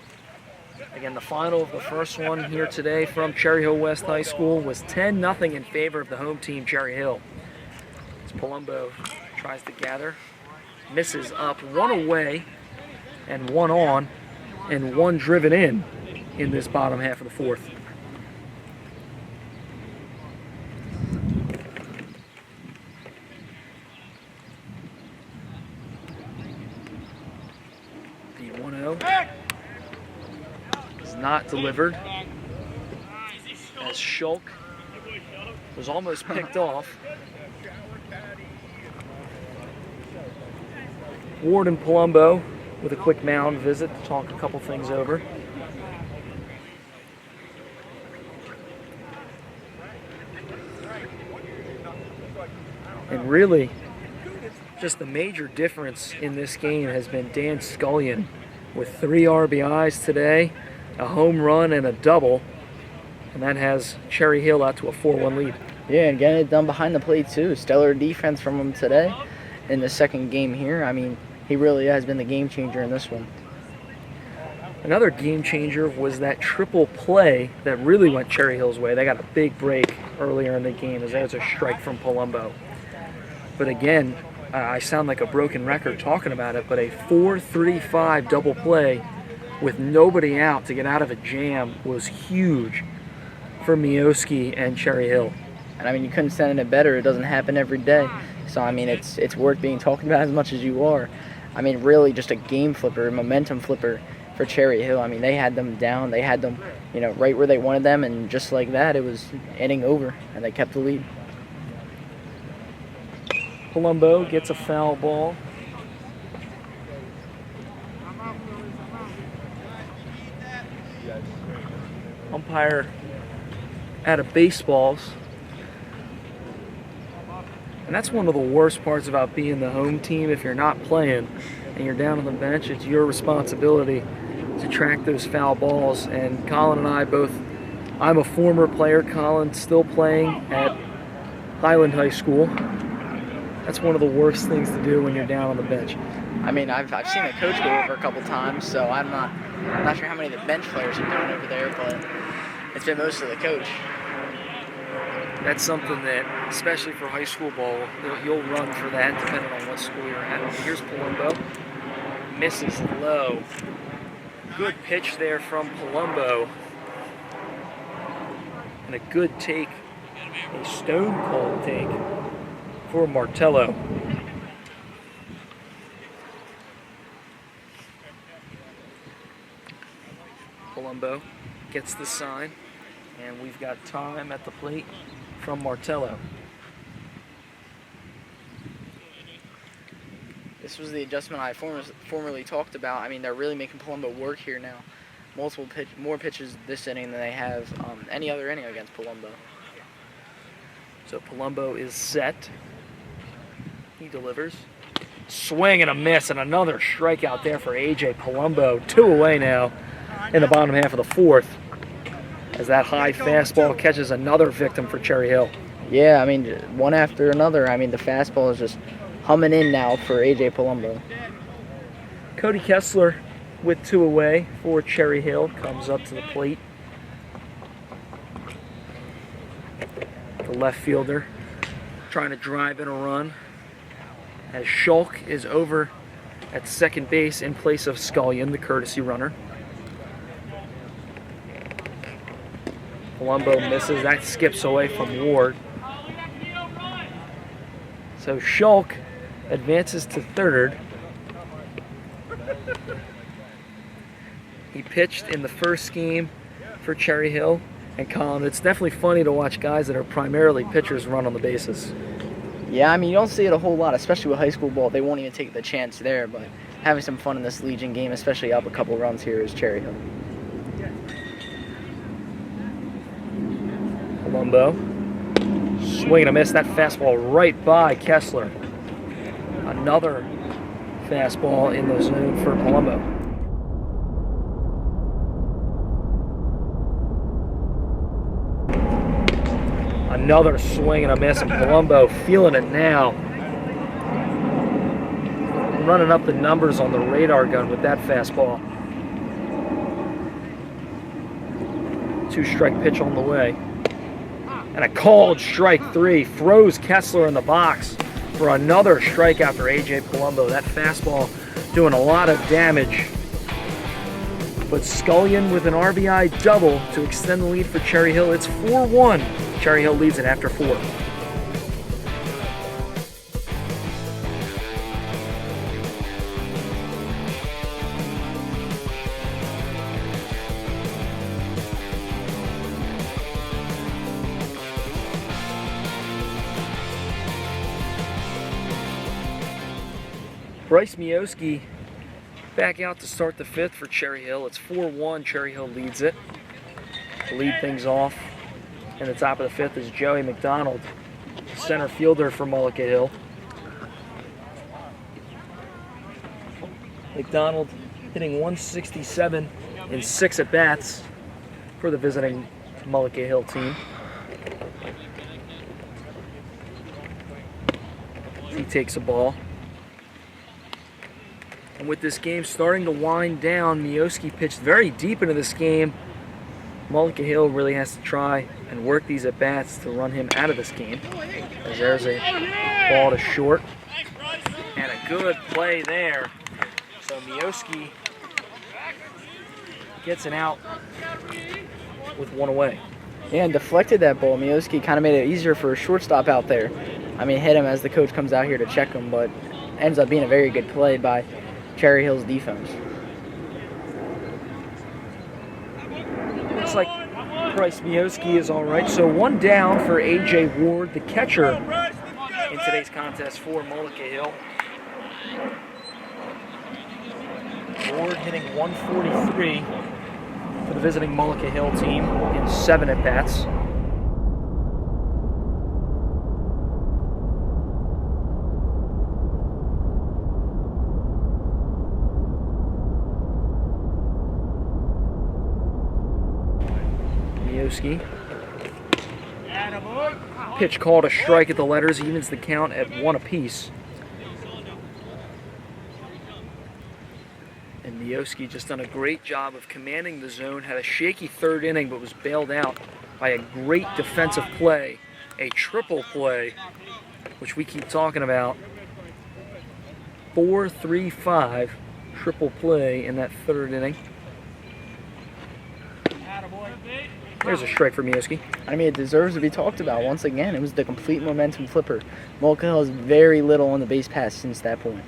Again, the final of the first one here today from Cherry Hill West High School was 10-0 in favor of the home team, Cherry Hill. As Palumbo tries to gather, misses up, 1 away and 1 on, and 1 driven in this bottom half of the fourth. The 1-0 is not delivered as Schulk was almost picked off. Ward and Palumbo with a quick mound visit to talk a couple things over. And really, just the major difference in this game has been Dan Scullion with 3 RBIs today, a home run and a double, and that has Cherry Hill out to a 4-1 lead. Yeah, and getting it done behind the plate too. Stellar defense from him today in the second game here. I mean, he really has been the game changer in this one. Another game changer was that triple play that really went Cherry Hill's way. They got a big break earlier in the game as there was a strike from Palumbo. But again, I sound like a broken record talking about it, but a 4-3-5 double play with nobody out to get out of a jam was huge for Mioski and Cherry Hill. And I mean, you couldn't send it better. It doesn't happen every day. So I mean, it's worth being talked about as much as you are. I mean, really just a game flipper, a momentum flipper for Cherry Hill. I mean, they had them down. They had them, right where they wanted them, and just like that, it was inning over, and they kept the lead. Palumbo gets a foul ball. Umpire out of baseballs. And that's one of the worst parts about being the home team. If you're not playing and you're down on the bench, it's your responsibility to track those foul balls. And Collin and I both, I'm a former player, Colin's still playing at Highland High School. That's one of the worst things to do when you're down on the bench. I mean, I've seen the coach go over a couple times, so I'm not sure how many of the bench players are doing over there, but it's been mostly the coach. That's something that, especially for high school ball, you'll run for that depending on what school you're at. Here's Palumbo. Misses low. Good pitch there from Palumbo. And a good take, a stone cold take for Martello. Palumbo gets the sign, and we've got time at the plate from Martello. This was the adjustment I formerly talked about. I mean, they're really making Palumbo work here now. More pitches this inning than they have any other inning against Palumbo. So Palumbo is set. He delivers. Swing and a miss, and another strikeout there for A.J. Palumbo. 2 away now in the bottom half of the fourth, as that high fastball catches another victim for Cherry Hill. Yeah, I mean, one after another. I mean, the fastball is just humming in now for A.J. Palumbo. Cody Kessler with 2 away for Cherry Hill comes up to the plate. The left fielder trying to drive in a run, as Schulk is over at second base in place of Scullion, the courtesy runner. Palumbo misses. That skips away from Ward. So Schulk advances to third. He pitched in the first game for Cherry Hill. And Colin, it's definitely funny to watch guys that are primarily pitchers run on the bases. Yeah, I mean, you don't see it a whole lot, especially with high school ball. They won't even take the chance there, but having some fun in this Legion game, especially up a couple runs here, is Cherry Hill. Palumbo, swing and a miss. That fastball right by Kessler. Another fastball in the zone for Palumbo. Another swing and a miss, and Palumbo feeling it now. Running up the numbers on the radar gun with that fastball. 2-strike pitch on the way. And a called strike 3 throws Kessler in the box for another strikeout for A.J. Palumbo. That fastball doing a lot of damage. But Scullion with an RBI double to extend the lead for Cherry Hill. It's 4-1. Cherry Hill leads it after 4. Bryce Mioski back out to start the 5th for Cherry Hill. It's 4-1. Cherry Hill leads it. To lead things off in the top of the 5th is Joey McDonald, center fielder for Mullica Hill. McDonald hitting 167 in 6 at-bats for the visiting Mullica Hill team. He takes a ball. And with this game starting to wind down, Mioski pitched very deep into this game. Mullica Hill really has to try and work these at-bats to run him out of this game. As there's a ball to short. And a good play there. So Mioski gets an out with 1 away. Yeah, and deflected that ball. Mioski kind of made it easier for a shortstop out there. I mean, hit him as the coach comes out here to check him, but ends up being a very good play by Cherry Hill's defense. Looks like Bryce Mioski is all right. So 1 down for A.J. Ward, the catcher in today's contest for Mullica Hill. Ward hitting 143 for the visiting Mullica Hill team in 7 at-bats. Pitch called a strike at the letters, evens the count at 1 apiece. And Mioski just done a great job of commanding the zone, had a shaky 3rd inning but was bailed out by a great defensive play, a triple play, which we keep talking about. 4-3-5 triple play in that 3rd inning. There's a strike for Mioski. I mean, it deserves to be talked about once again. It was the complete momentum flipper. Mullica Hill has very little on the base pass since that point.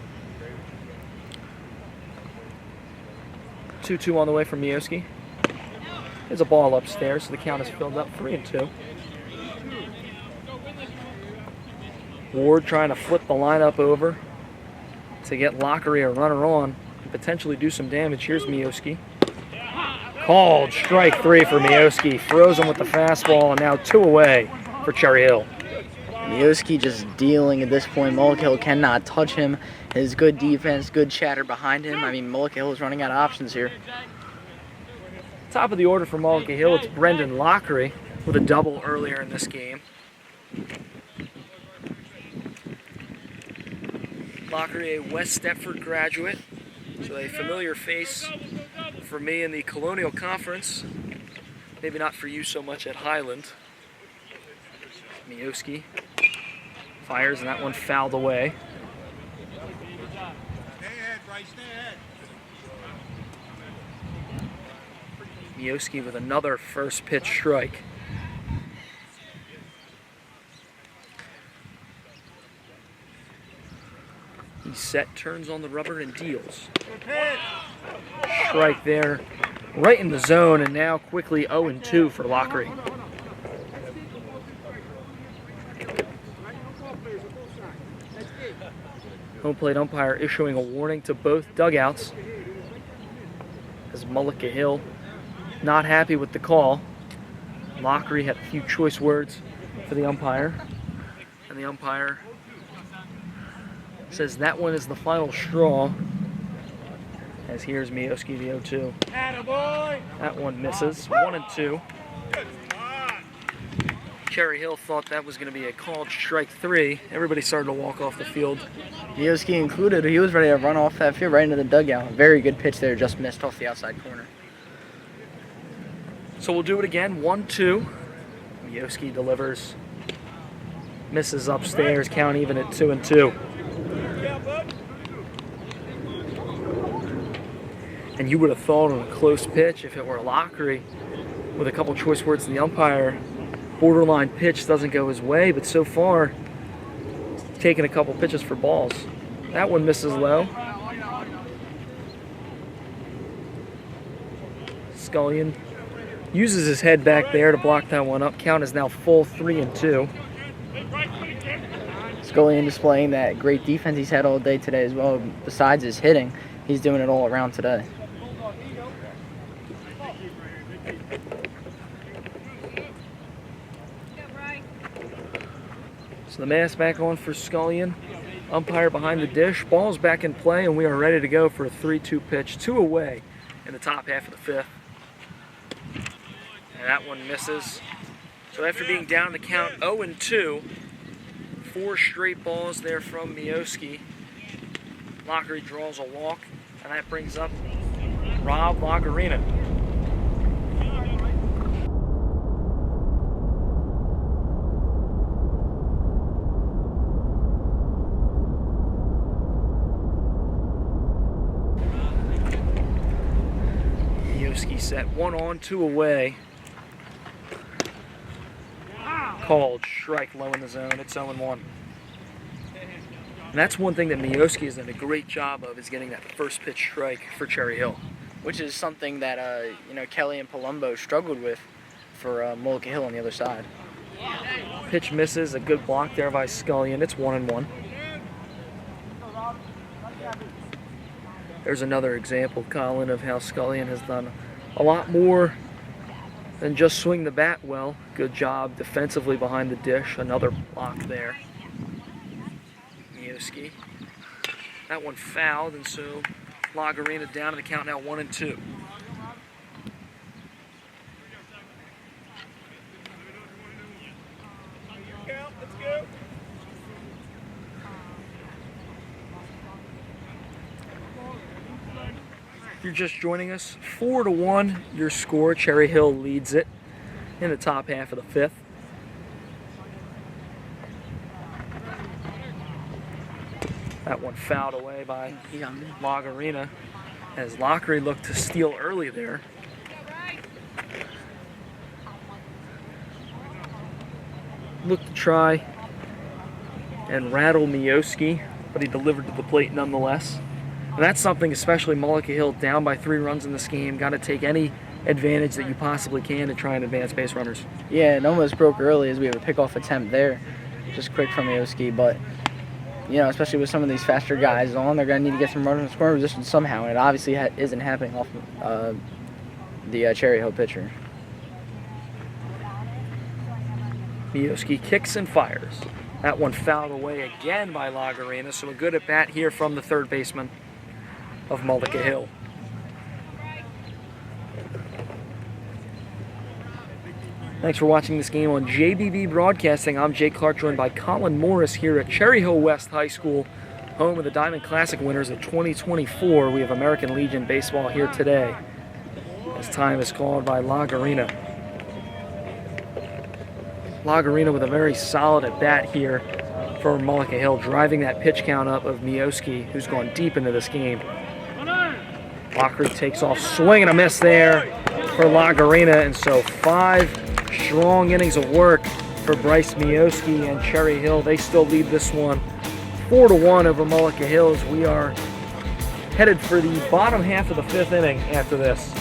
2-2 on the way from Mioski. There's a ball upstairs, so the count is filled up 3-2. Ward trying to flip the lineup over to get Lockery a runner on and potentially do some damage. Here's Mioski. Called strike 3 for Mioski. Froze him with the fastball, and now 2 away for Cherry Hill. Mioski just dealing at this point. Mullica Hill cannot touch him. His good defense, good chatter behind him. I mean, Mullica Hill is running out of options here. Top of the order for Mullica Hill, it's Brendan Lockery with a double earlier in this game. Lockery, a West Stepford graduate, so a familiar face for me in the Colonial Conference. Maybe not for you so much at Highland. Mioski fires, and that one fouled away. Stay ahead, Bryce, stay ahead. Mioski with another first pitch strike. He's set, turns on the rubber, and deals. Strike there, right in the zone, and now quickly 0-2 for Lockery. Home plate umpire issuing a warning to both dugouts as Mullica Hill not happy with the call. Lockery had a few choice words for the umpire, and the umpire says that one is the final straw, as here's Mioski, the 0-2. That one misses, 1-2. Cherry Hill thought that was going to be a called strike 3. Everybody started to walk off the field. Mioski included. He was ready to run off that field right into the dugout. Very good pitch there, just missed off the outside corner. So we'll do it again, 1-2. Mioski delivers, misses upstairs, count even at 2-2. And you would have thought on a close pitch, if it were Lockery, with a couple choice words to the umpire, borderline pitch doesn't go his way, but so far, taking a couple pitches for balls. That one misses low. Scullion uses his head back there to block that one up. Count is now full 3-2. Scullion displaying that great defense he's had all day today as well. Besides his hitting, he's doing it all around today. So the mask back on for Scullion. Umpire behind the dish. Ball's back in play, and we are ready to go for a 3-2 pitch. 2 away in the top half of the 5th. And that one misses. So after being down the count 0-2, 4 straight balls there from Mioski. Lockery draws a walk, and that brings up Rob Lagarina. Mioski set 1 on, 2 away. Called strike low in the zone. It's 0-1. And that's one thing that Mioski has done a great job of, is getting that first pitch strike for Cherry Hill. Which is something that Kelly and Palumbo struggled with for Mullica Hill on the other side. Pitch misses, a good block there by Scullion. It's 1-1. There's another example, Colin, of how Scullion has done a lot more than just swing the bat well. Good job defensively behind the dish. Another block there. Mioski. That one fouled, and so Lagarina down in the count now 1-2. Let's go. If you're just joining us, 4-1 your score. Cherry Hill leads it in the top half of the 5th. That one fouled away by Lagarina as Lockery looked to steal early there. Looked to try and rattle Mioski, but he delivered to the plate nonetheless. And that's something, especially Mullica Hill down by 3 runs in this game, got to take any advantage that you possibly can to try and advance base runners. Yeah, it almost broke early as we have a pickoff attempt there. Just quick from Mioski, but, you know, especially with some of these faster guys on, they're going to need to get some running scoring position somehow, and it obviously isn't happening off the Cherry Hill pitcher. Mioski kicks and fires. That one fouled away again by Lagarina, so a good at bat here from the third baseman of Mullica Hill. Thanks for watching this game on JBB Broadcasting. I'm Jay Clark, joined by Colin Morris here at Cherry Hill West High School, home of the Diamond Classic winners of 2024. We have American Legion baseball here today, as time is called by Lagarina. Lagarina with a very solid at bat here for Mullica Hill, driving that pitch count up of Mioski, who's gone deep into this game. Lockery takes off, swing and a miss there for Lagarina, and so 5 strong innings of work for Bryce Mioski and Cherry Hill. They still lead this one 4-1 over Mullica Hill as we are headed for the bottom half of the 5th inning after this.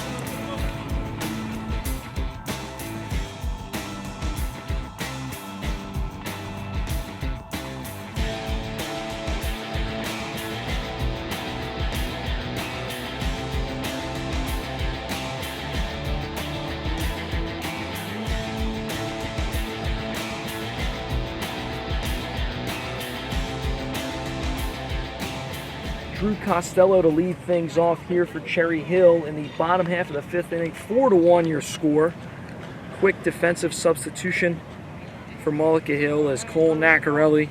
Drew Costello to lead things off here for Cherry Hill in the bottom half of the 5th inning. 4-1 your score. Quick defensive substitution for Mullica Hill as Cole Nacarelli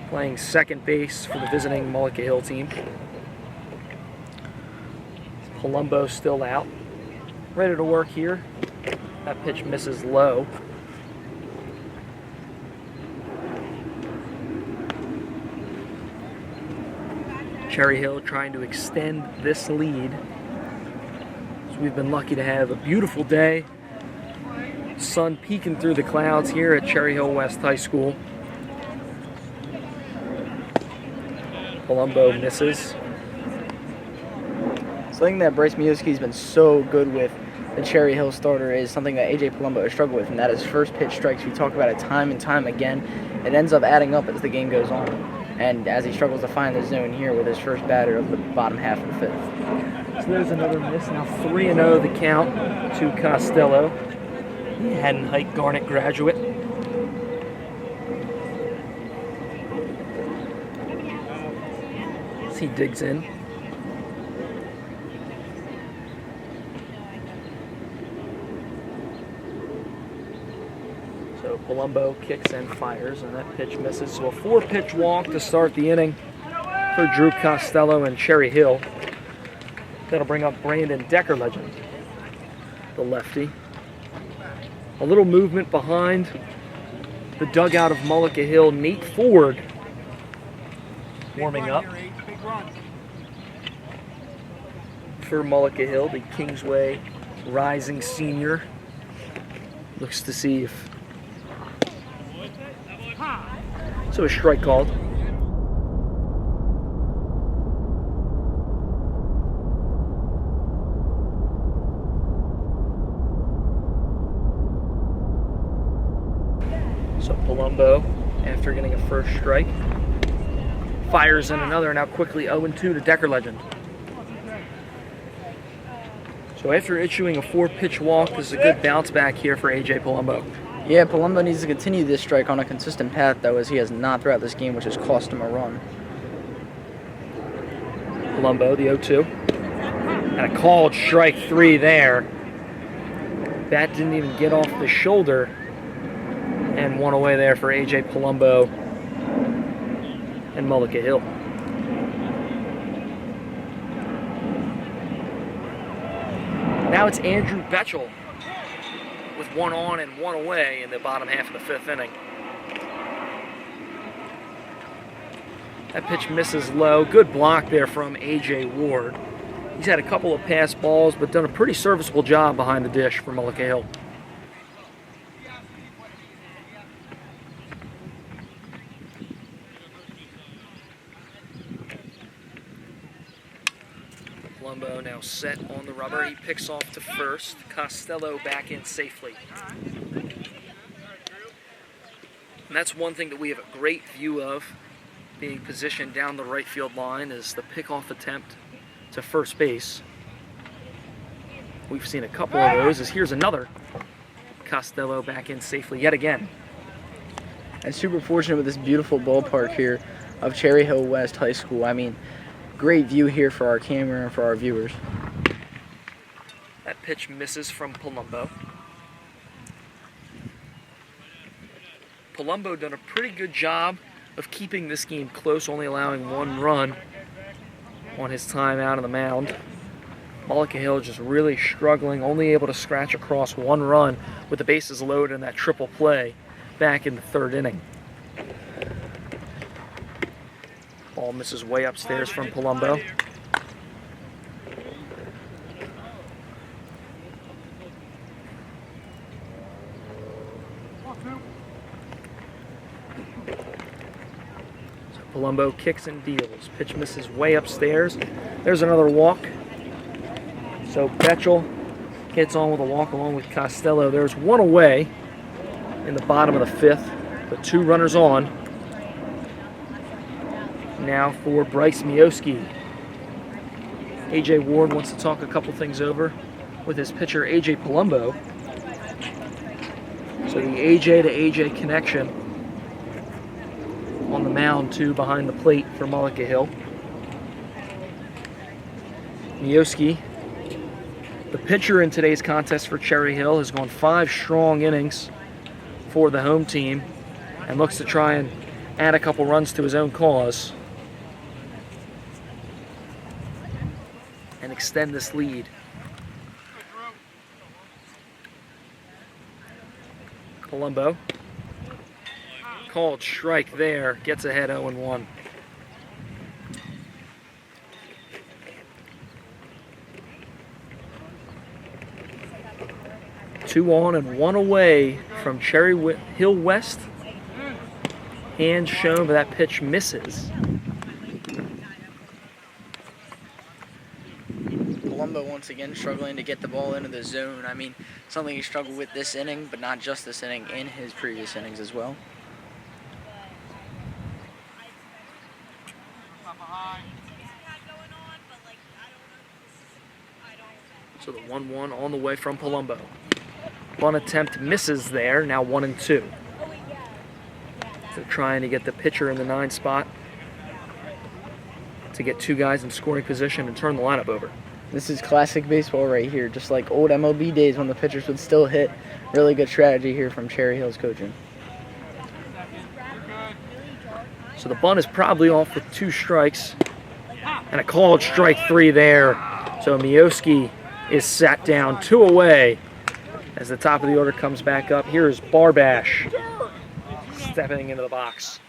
playing second base for the visiting Mullica Hill team. Palumbo still out. Ready to work here. That pitch misses low. Cherry Hill trying to extend this lead. So we've been lucky to have a beautiful day. Sun peeking through the clouds here at Cherry Hill West High School. Palumbo misses. Something that Bryce Mioski's been so good with the Cherry Hill starter is something that AJ Palumbo has struggled with, and that is first pitch strikes. We talk about it time and time again. It ends up adding up as the game goes on. And as he struggles to find the zone here with his first batter of the bottom half of the 5th. So there's another miss. Now 3-0 the count to Costello, the Haddon Heights Garnet graduate. As he digs in. So Palumbo kicks and fires, and that pitch misses. So a 4-pitch walk to start the inning for Drew Costello and Cherry Hill. That'll bring up Brandon Decker legend, the lefty. A little movement behind the dugout of Mullica Hill. Nate Ford warming up for Mullica Hill, the Kingsway rising senior. Looks to see if... So a strike called. So Palumbo, after getting a first strike, fires in another, now quickly 0-2 to Decker legend. So after issuing a 4-pitch walk, this is a good bounce back here for AJ Palumbo. Yeah, Palumbo needs to continue this strike on a consistent path, though, as he has not throughout this game, which has cost him a run. Palumbo, the 0-2. And a called strike 3 there. Bat didn't even get off the shoulder. And one away there for AJ Palumbo and Mullica Hill. Now it's Andrew Betchel with 1 on and 1 away in the bottom half of the 5th inning. That pitch misses low. Good block there from A.J. Ward. He's had a couple of pass balls, but done a pretty serviceable job behind the dish for Mullica Hill. Palumbo now now set on the rubber. He picks off to first. Costello back in safely. And that's one thing that we have a great view of, being positioned down the right field line, is the pickoff attempt to first base. We've seen a couple of those, as here's another. Costello back in safely yet again. And super fortunate with this beautiful ballpark here of Cherry Hill West High School. I mean, great view here for our camera and for our viewers. That pitch misses from Palumbo. Palumbo done a pretty good job of keeping this game close, only allowing 1 run on his time out on the mound. Mullica Hill just really struggling, only able to scratch across 1 run with the bases loaded in that triple play back in the 3rd inning. Ball misses way upstairs from Palumbo. Palumbo kicks and deals. Pitch misses way upstairs. There's another walk. So Betchel gets on with a walk along with Costello. There's 1 away in the bottom of the 5th. The 2 runners on. Now for Bryce Mioski. A.J. Ward wants to talk a couple things over with his pitcher, A.J. Palumbo. So the A.J. to A.J. connection on the mound, too, behind the plate for Mullica Hill. Mioski, the pitcher in today's contest for Cherry Hill, has gone 5 strong innings for the home team and looks to try and add a couple runs to his own cause and extend this lead. Palumbo, called strike there, gets ahead 0-1. Two on and 1 away from Cherry Hill West. Hand shown, but that pitch misses. Palumbo once again struggling to get the ball into the zone. I mean, something he struggled with this inning, but not just this inning, in his previous innings as well. So the 1-1 on the way from Palumbo. Bunt attempt misses there, now 1-2. So trying to get the pitcher in the 9 spot to get 2 guys in scoring position and turn the lineup over. This is classic baseball right here, just like old MLB days when the pitchers would still hit. Really good strategy here from Cherry Hill's coaching. So the bunt is probably off with 2 strikes and a called strike 3 there. So Mioski is sat down 2 away as the top of the order comes back up. Here is Barbash stepping into the box.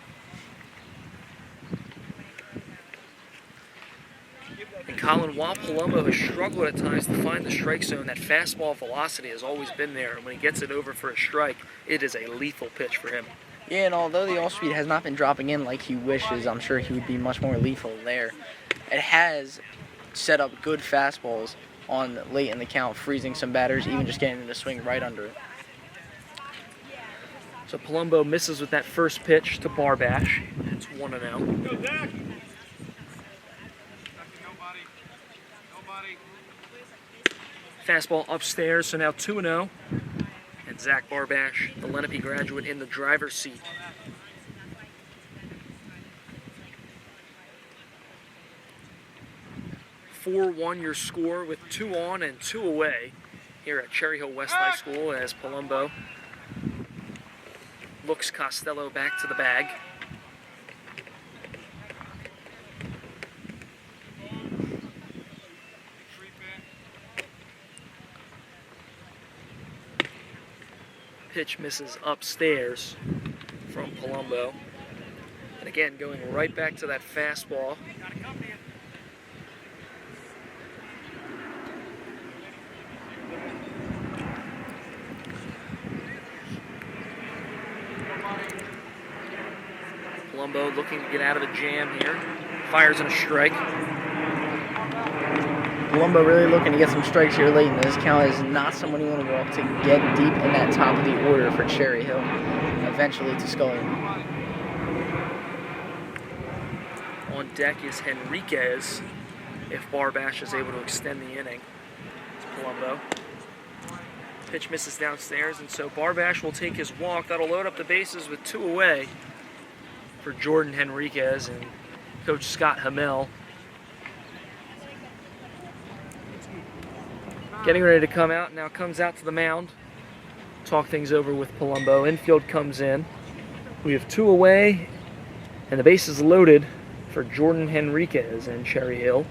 And Collin, while Palumbo has struggled at times to find the strike zone, that fastball velocity has always been there. And when he gets it over for a strike, it is a lethal pitch for him. Yeah, and although the off-speed has not been dropping in like he wishes, I'm sure he would be much more lethal there. It has set up good fastballs on late in the count, freezing some batters, even just getting them to swing right under it. So Palumbo misses with that first pitch to Barbash. It's 1-0. Go, Zach. Fastball upstairs, so now 2-0. And Zach Barbash, the Lenape graduate, in the driver's seat. 4-1 your score with 2 on and 2 away here at Cherry Hill West High School as Palumbo looks Costello back to the bag. Pitch misses upstairs from Palumbo. And again, going right back to that fastball. Palumbo looking to get out of a jam here. Fires in a strike. Palumbo really looking to get some strikes here late in this. Count is not someone you want to walk to get deep in that top of the order for Cherry Hill, eventually to Scully. On deck is Henriquez if Barbash is able to extend the inning. It's Palumbo. Pitch misses downstairs, and so Barbash will take his walk. That'll load up the bases with 2 away for Jordan Henriquez and Coach Scott Hamel. Getting ready to come out, now comes out to the mound. Talk things over with Palumbo. Infield comes in. We have 2 away, and the base is loaded for Jordan Henriquez and Cherry Hill.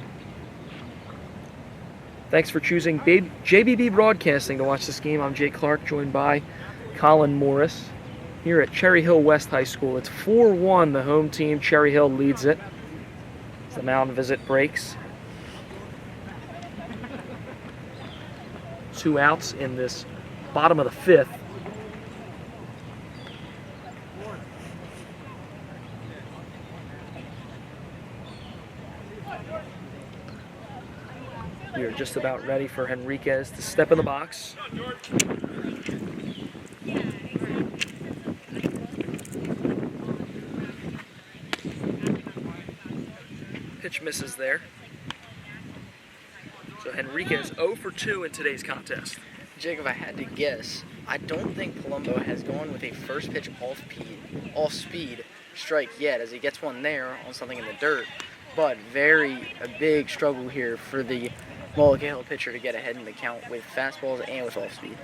Thanks for choosing JBB Broadcasting to watch this game. I'm Jay Clark, joined by Colin Morris here at Cherry Hill West High School. It's 4-1, the home team. Cherry Hill leads it as the mound visit breaks. 2 outs in this bottom of the 5th. We are just about ready for Henriquez to step in the box. Pitch misses there. So Henriquez 0 for 2 in today's contest. Jake, if I had to guess, I don't think Palumbo has gone with a first pitch off-speed strike yet, as he gets one there on something in the dirt. But a big struggle here for the Mullica Hill pitcher to get ahead in the count with fastballs and with off-speed.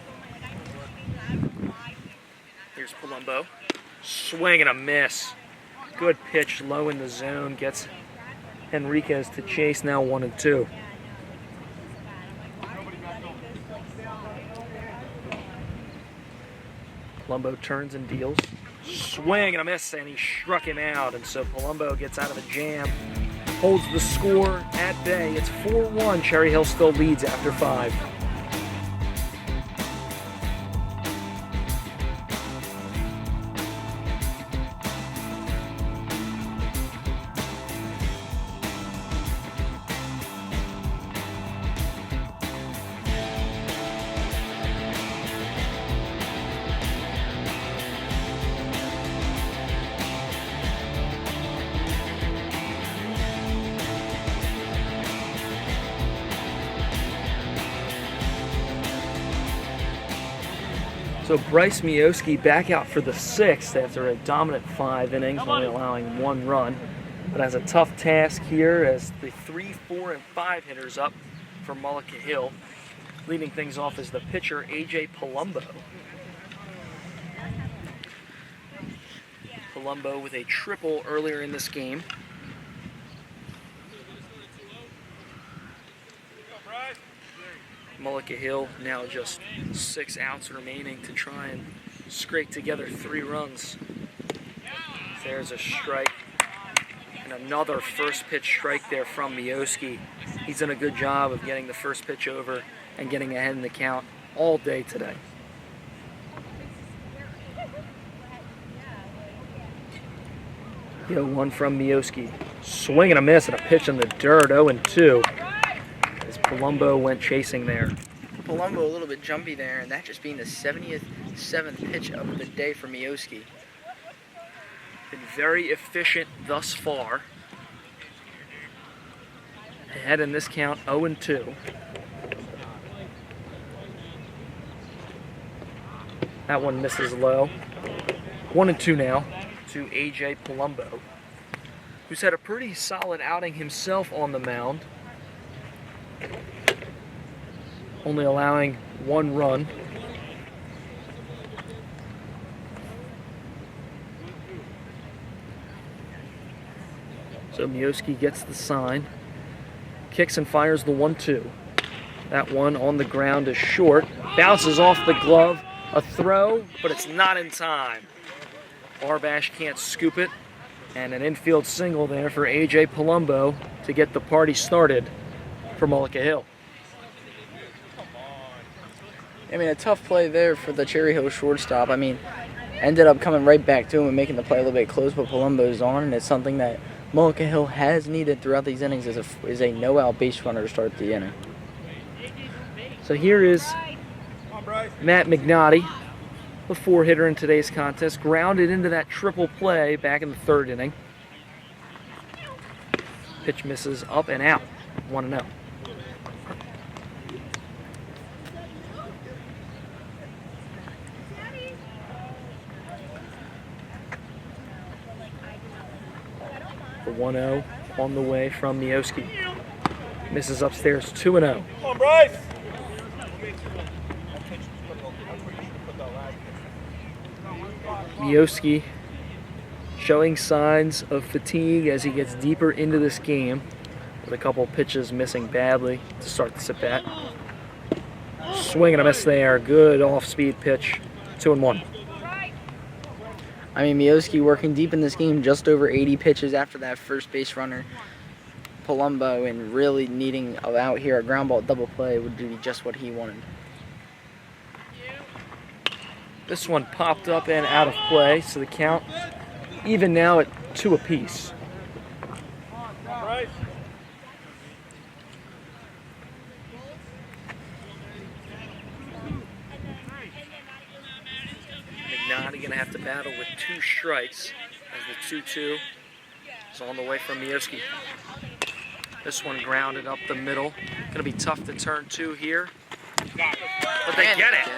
Here's Palumbo. Swing and a miss. Good pitch low in the zone. Gets Henriquez to chase, now 1-2. Palumbo turns and deals. Swing and a miss, and he struck him out. And so Palumbo gets out of the jam, holds the score at bay. It's 4-1. Cherry Hill still leads after 5. So Bryce Mioski back out for the 6th after a dominant 5 innings, only allowing 1 run. But has a tough task here as the 3, 4, and 5 hitters up for Mullica Hill. Leading things off is the pitcher, A.J. Palumbo. Palumbo with a triple earlier in this game. Mullica Hill now just 6 outs remaining to try and scrape together 3 runs. There's a strike and another first pitch strike there from Mioski. He's done a good job of getting the first pitch over and getting ahead in the count all day today. Yo, 1 from Mioski. Swing and a miss and a pitch in the dirt, 0-2. Palumbo went chasing there. Palumbo a little bit jumpy there, and that just being the 77th pitch of the day for Mioski. Been very efficient thus far. Ahead in this count, 0-2. That one misses low. 1-2 now to A.J. Palumbo, who's had a pretty solid outing himself on the mound. Only allowing 1 run. So Mioski gets the sign, kicks and fires the 1-2. That one on the ground is short, bounces off the glove, a throw, but it's not in time. Barbash can't scoop it, and an infield single there for A.J. Palumbo to get the party started for Mullica Hill. I mean, a tough play there for the Cherry Hill shortstop. I mean, ended up coming right back to him and making the play a little bit close, but Palumbo's on, and it's something that Mullica Hill has needed throughout these innings is a no-out base runner to start the inning. So here is Matt McNaughty, the 4-hitter in today's contest, grounded into that triple play back in the 3rd inning. Pitch misses up and out, 1-0. The 1-0 on the way from Mioski. Misses upstairs, 2-0. Come on, Bryce. Mioski showing signs of fatigue as he gets deeper into this game, with a couple pitches missing badly to start the at-bat. Swing and a miss there. Good off-speed pitch. 2-1. I mean, Mioski working deep in this game, just over 80 pitches after that first base runner. Palumbo, and really needing out here a ground ball double play would be just what he wanted. This one popped up and out of play, so the count even now at 2 apiece. Bryce. McNaughty going to have to battle with 2 strikes as the 2-2 is on the way from Mioski. This one grounded up the middle. Going to be tough to turn 2 here, but they get it.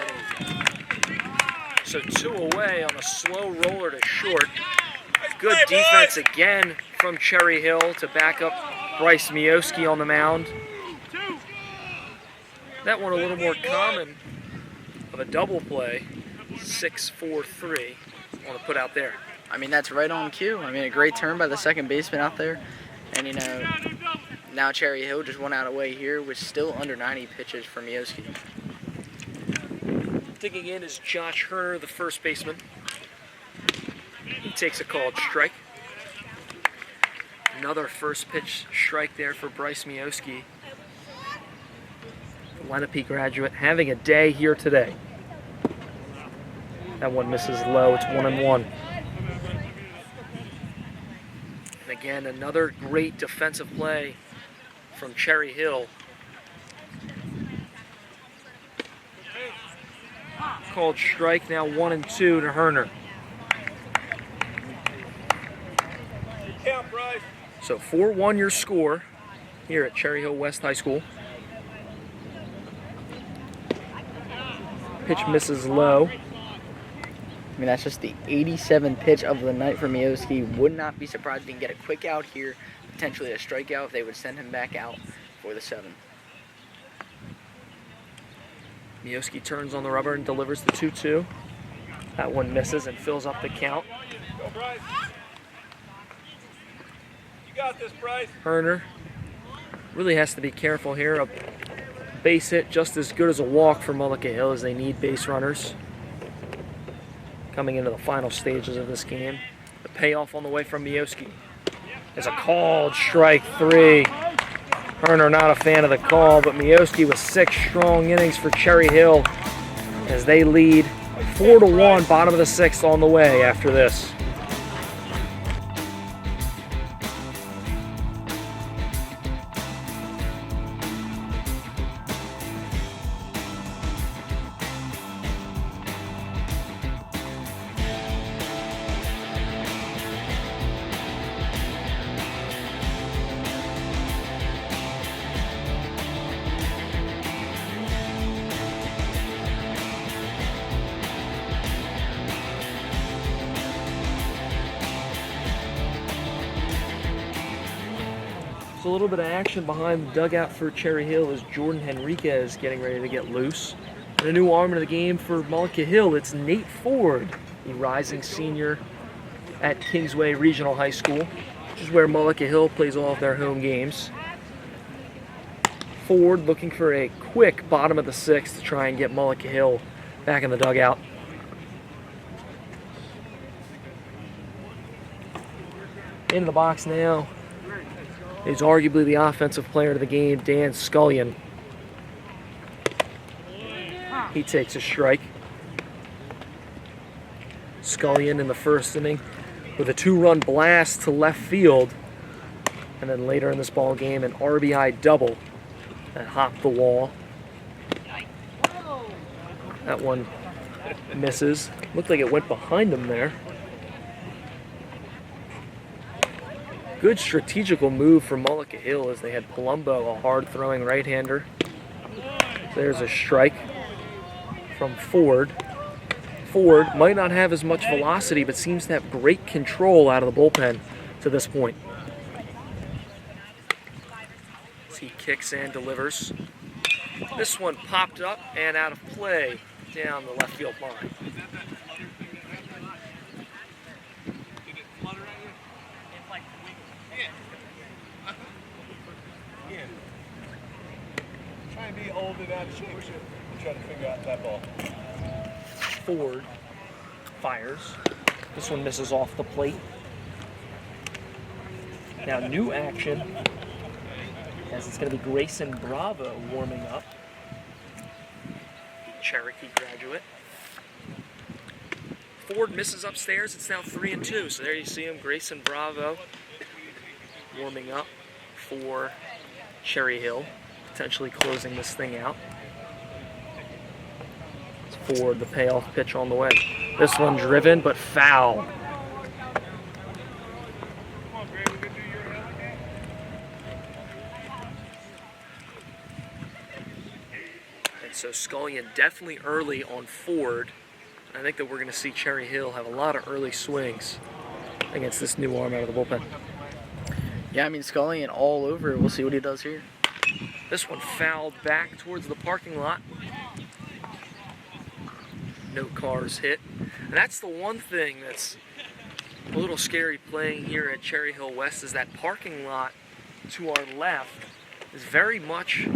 So 2 away on a slow roller to short. Good defense again from Cherry Hill to back up Bryce Mioski on the mound. That one a little more common of a double play. 6-4-3 I want to put out there. I mean, that's right on cue. I mean, a great turn by the second baseman out there. And, you know, now Cherry Hill just 1 out away here with still under 90 pitches for Mioski. Digging in is Josh Herner, the first baseman. He takes a called strike. Another first pitch strike there for Bryce Mioski. The Lenape graduate having a day here today. That one misses low. It's 1-1. And again, another great defensive play from Cherry Hill. Called strike, now 1-2 to Herner. Count, Bryce. So 4-1 your score here at Cherry Hill West High School. Pitch misses low. I mean, that's just the 87th pitch of the night for Mioski. Would not be surprised if he can get a quick out here, potentially a strikeout if they would send him back out for the 7th. Mioski turns on the rubber and delivers the 2-2. That one misses and fills up the count. Go, Bryce. You got this, Bryce. Herner really has to be careful here. A base hit just as good as a walk for Mullica Hill, as they need base runners. Coming into the final stages of this game. The payoff on the way from Mioski is a called strike 3. Herner not a fan of the call, but Mioski with 6 strong innings for Cherry Hill as they lead 4-1, bottom of the 6th on the way after this. So a little bit of action behind the dugout for Cherry Hill as Jordan Henriquez getting ready to get loose. And a new arm into the game for Mullica Hill, it's Nate Ford, the rising senior at Kingsway Regional High School, which is where Mullica Hill plays all of their home games. Ford looking for a quick bottom of the 6th to try and get Mullica Hill back in the dugout. Into the box now is arguably the offensive player of the game, Dan Scullion. He takes a strike. Scullion in the first inning with a 2-run blast to left field And then later in this ball game, an RBI double that hopped the wall. That one misses. Looked like it went behind him there. Good strategical move from Mullica Hill as they had Palumbo, a hard-throwing right-hander. There's a strike from Ford. Ford might not have as much velocity, but seems to have great control out of the bullpen to this point. As he kicks and delivers. This one popped up and out of play down the left field line. Try and be old and out of shape. Try to figure out that ball. Ford fires. This one misses off the plate. Now new action, as it's going to be Grayson Bravo warming up. Cherokee graduate. Ford misses upstairs. It's now 3-2. So there you see him, Grayson Bravo warming up for Cherry Hill, potentially closing this thing out. It's Ford, the payoff pitch on the way. This one driven, but foul. And so Scullion definitely early on Ford. I think that we're going to see Cherry Hill have a lot of early swings against this new arm out of the bullpen. Yeah, I mean, Scullion all over. We'll see what he does here. This one fouled back towards the parking lot. No cars hit. And that's the one thing that's a little scary playing here at Cherry Hill West is that parking lot to our left is very much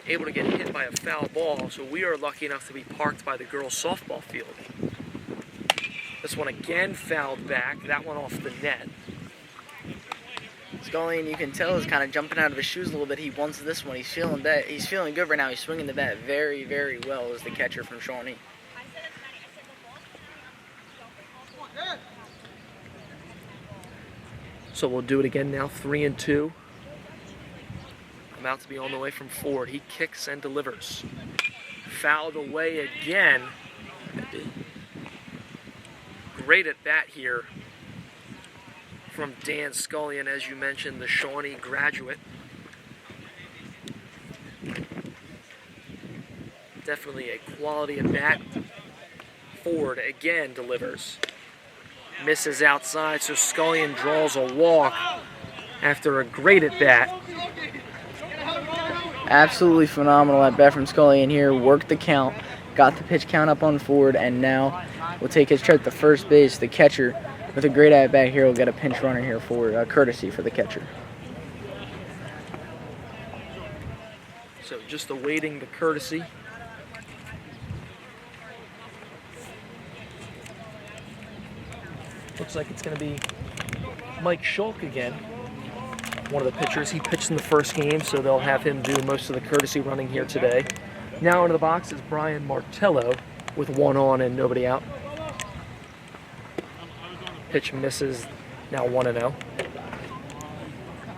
able to get hit by a foul ball. So we are lucky enough to be parked by the girls' softball field. This one again fouled back. That one off the net. Scullion, you can tell, is kind of jumping out of his shoes a little bit. He wants this one. He's feeling good right now. He's swinging the bat very, very well as the catcher from Shawnee. So we'll do it again now, 3-2. About to be on the way from Ford. He kicks and delivers. Fouled away again. Great at bat here from Dan Scullion, as you mentioned, the Shawnee graduate. Definitely a quality at bat. Ford again delivers. Misses outside, so Scullion draws a walk after a great at bat. Absolutely phenomenal at bat from Scullion here. Worked the count, got the pitch count up on Ford, and now will take his trip to first base. The catcher, with a great at bat here, will get a pinch runner here for courtesy for the catcher. So just awaiting the courtesy. Looks like it's going to be Mike Schulk again, one of the pitchers. He pitched in the first game, so they'll have him do most of the courtesy running here today. Now into the box is Brian Martello with one on and nobody out. Pitch misses, now 1-0.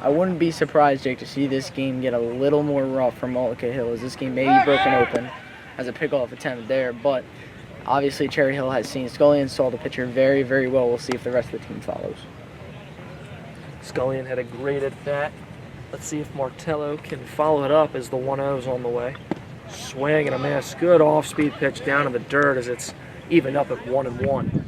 I wouldn't be surprised, Jake, to see this game get a little more rough from Mullica Hill, as this game may be broken open as a pickoff attempt there, but obviously Cherry Hill has seen Scullion, saw the pitcher very, very well. We'll see if the rest of the team follows. Scullion had a great at bat. Let's see if Martello can follow it up as the 1-0 is on the way. Swing and a miss. Good off-speed pitch down in the dirt as it's evened up at 1-1.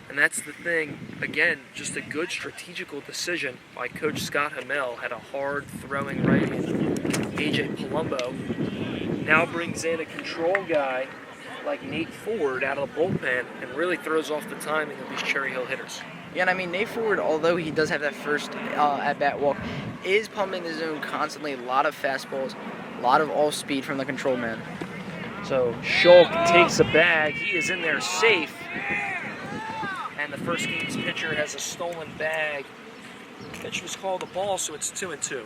And that's the thing. Again, just a good strategical decision by Coach Scott Hamel. Had a hard-throwing right-hand. AJ Palumbo now brings in a control guy like Nate Ford out of the bullpen and really throws off the timing of these Cherry Hill hitters. Yeah, and I mean, Nate Ford, although he does have that first at-bat walk, is pumping the zone constantly. A lot of fastballs, a lot of all-speed from the control man. So Schulk takes a bag. He is in there safe. And the first game's pitcher has a stolen bag. Pitch was called a ball, so it's 2-2.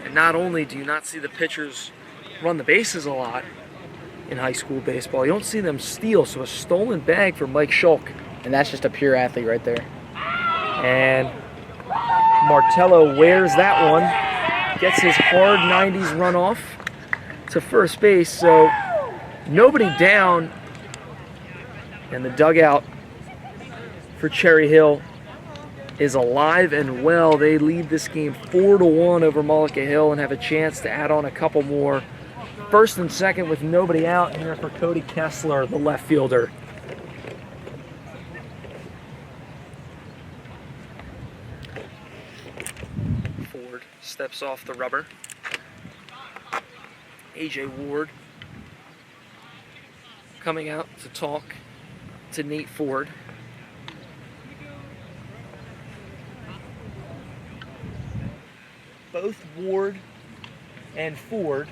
And not only do you not see the pitchers run the bases a lot, in high school baseball. You don't see them steal, so a stolen bag for Mike Schulk. And that's just a pure athlete right there. And Martello wears that one, gets his hard 90s runoff to first base, so nobody down, and the dugout for Cherry Hill is alive and well. They lead this game 4-1 over Mullica Hill and have a chance to add on a couple more. First and second with nobody out here for Cody Kessler, the left fielder. Ford steps off the rubber. AJ Ward coming out to talk to Nate Ford. Both Ward and Ford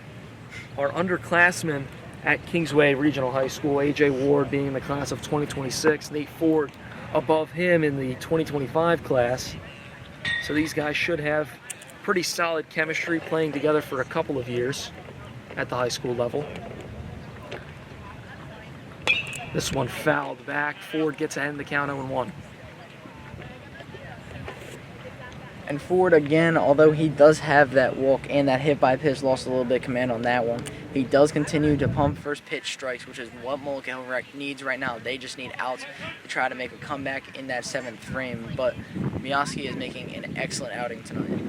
are underclassmen at Kingsway Regional High School. AJ Ward being in the class of 2026, Nate Ford above him in the 2025 class. So these guys should have pretty solid chemistry, playing together for a couple of years at the high school level. This one fouled back. Ford gets ahead in the count 0-1. And Ford, again, although he does have that walk and that hit by pitch, lost a little bit of command on that one. He does continue to pump first pitch strikes, which is what Mullica Hill needs right now. They just need outs to try to make a comeback in that 7th frame. But Miyaski is making an excellent outing tonight.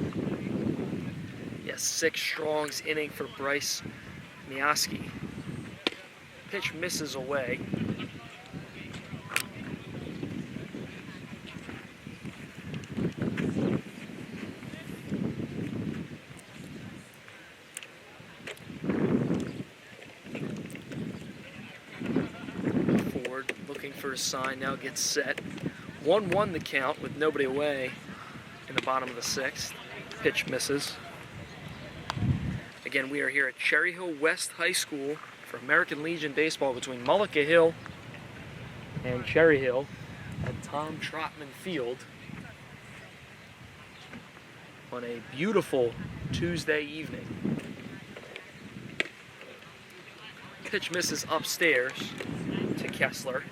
Yes, 6 strongs inning for Bryce Miyaski. Pitch misses away. For a sign, now gets set. 1-1 the count with nobody away in the bottom of the 6th. Pitch misses. Again, we are here at Cherry Hill West High School for American Legion baseball between Mullica Hill and Cherry Hill at Tom Trotman Field on a beautiful Tuesday evening. Pitch misses upstairs to Kessler.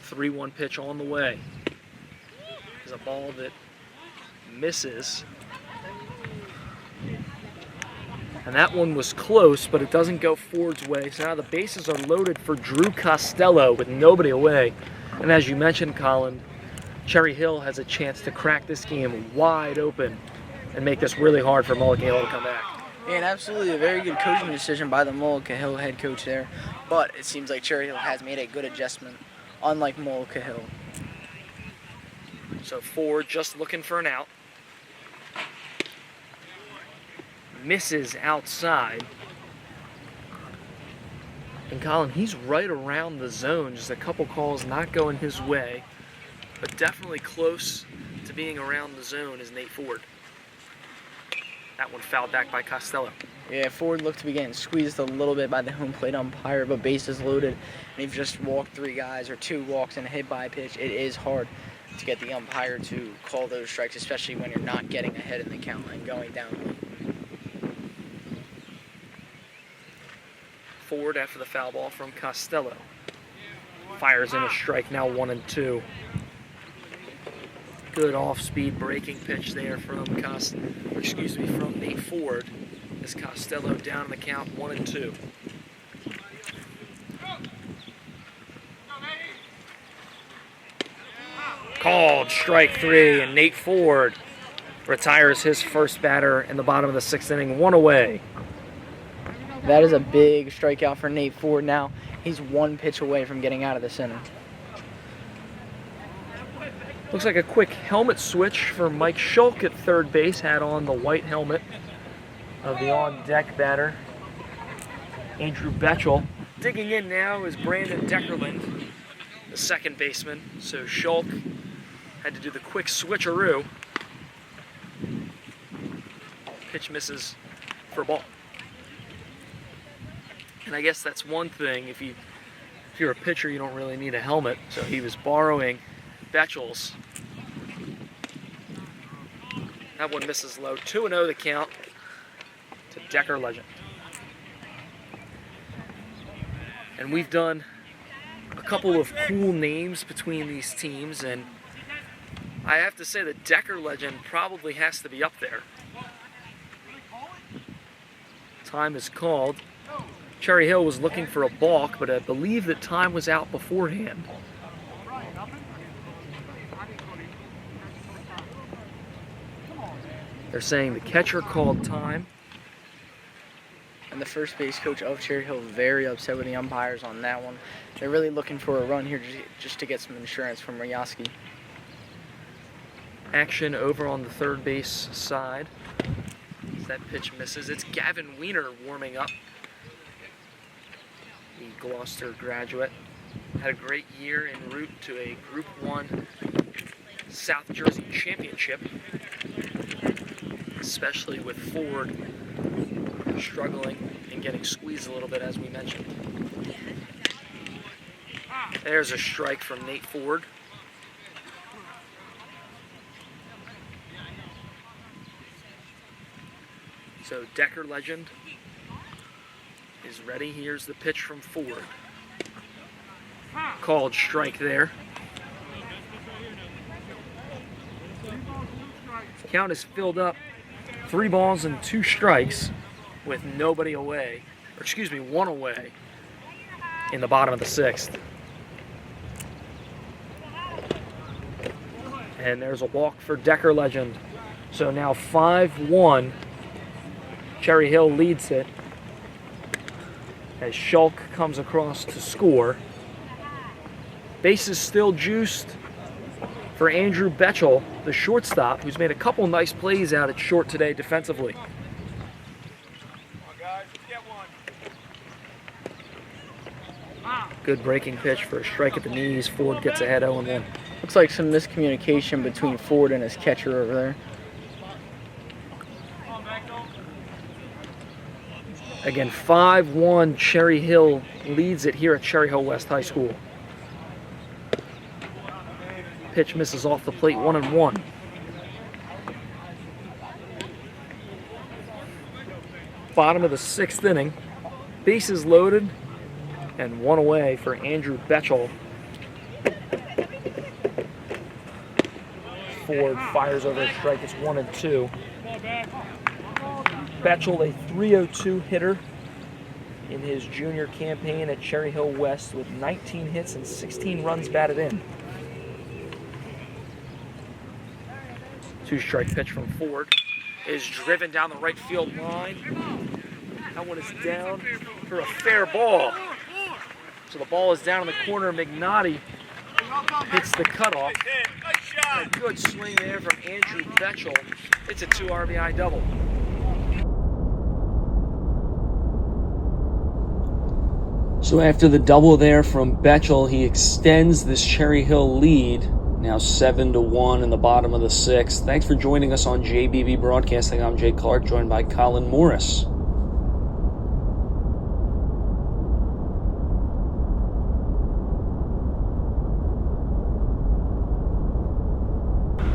Three-one pitch on the way. Is a ball that misses. And that one was close, but it doesn't go Ford's way. So now the bases are loaded for Drew Costello with nobody away. And as you mentioned, Colin, Cherry Hill has a chance to crack this game wide open and make this really hard for Mullica Hill to come back. And absolutely a very good coaching decision by the Mullica Hill head coach there. But it seems like Cherry Hill has made a good adjustment, unlike Mullica Hill. So Ford just looking for an out. Misses outside. And Colin, he's right around the zone. Just a couple calls not going his way, but definitely close to being around the zone is Nate Ford. That one fouled back by Costello. Yeah, Ford looked to be getting squeezed a little bit by the home plate umpire, but bases loaded, and you've just walked 3 guys or 2 walks and a hit by pitch. It is hard to get the umpire to call those strikes, especially when you're not getting ahead in the count and going down. Ford after the foul ball from Costello. Fires in a strike, now 1-2. Good off-speed breaking pitch there from from Nate Ford. As Costello down in the count, 1-2. Called strike 3, and Nate Ford retires his first batter in the bottom of the 6th inning, 1 away. That is a big strikeout for Nate Ford now. He's 1 pitch away from getting out of this inning. Looks like a quick helmet switch for Mike Schulk at third base. Had on the white helmet of the on-deck batter, Andrew Betchel. Digging in now is Brandon Deckerland, the second baseman. So Schulk had to do the quick switcheroo. Pitch misses for a ball. And I guess that's one thing. If you if you're a pitcher, you don't really need a helmet, so he was borrowing Betchel's. That one misses low. 2-0 the count to Decker Legend. And we've done a couple of cool names between these teams, and I have to say that Decker Legend probably has to be up there. Time is called. Cherry Hill was looking for a balk, but I believe that time was out beforehand. They're saying the catcher called time. And the first base coach of Cherry Hill very upset with the umpires on that one. They're really looking for a run here just to get some insurance from Ryaski. Action over on the third base side. As that pitch misses. It's Gavin Wiener warming up. The Gloucester graduate. Had a great year en route to a Group 1 South Jersey championship. Especially with Ford struggling and getting squeezed a little bit, as we mentioned. There's a strike from Nate Ford. So Decker Legend is ready. Here's the pitch from Ford. Called strike there. Count is filled up. 3 balls and 2 strikes with nobody away, or excuse me, 1 away in the bottom of the 6th. And there's a walk for Decker Legend. So now 5-1. Cherry Hill leads it as Shulk comes across to score. Bases still juiced for Andrew Betchel, the shortstop, who's made a couple nice plays out at short today defensively. Come on, guys, let's get one. Good breaking pitch for a strike at the knees. Ford gets ahead 0-1. Looks like some miscommunication between Ford and his catcher over there. Again, 5-1, Cherry Hill leads it here at Cherry Hill West High School. Pitch misses off the plate, 1-1. Bottom of the 6th inning. Bases loaded and 1 away for Andrew Betchel. Ford fires over a strike. It's 1-2. Betchel, a .302 hitter in his junior campaign at Cherry Hill West with 19 hits and 16 runs batted in. 2-strike pitch from Ford is driven down the right field line. That one is down for a fair ball. So the ball is down in the corner. Mignotti hits the cutoff. A good swing there from Andrew Betchel. It's a 2 RBI double. So after the double there from Betchel, he extends this Cherry Hill lead. Now 7-1 in the bottom of the 6th. Thanks for joining us on JBB Broadcasting. I'm Jay Clark, joined by Collin Morris.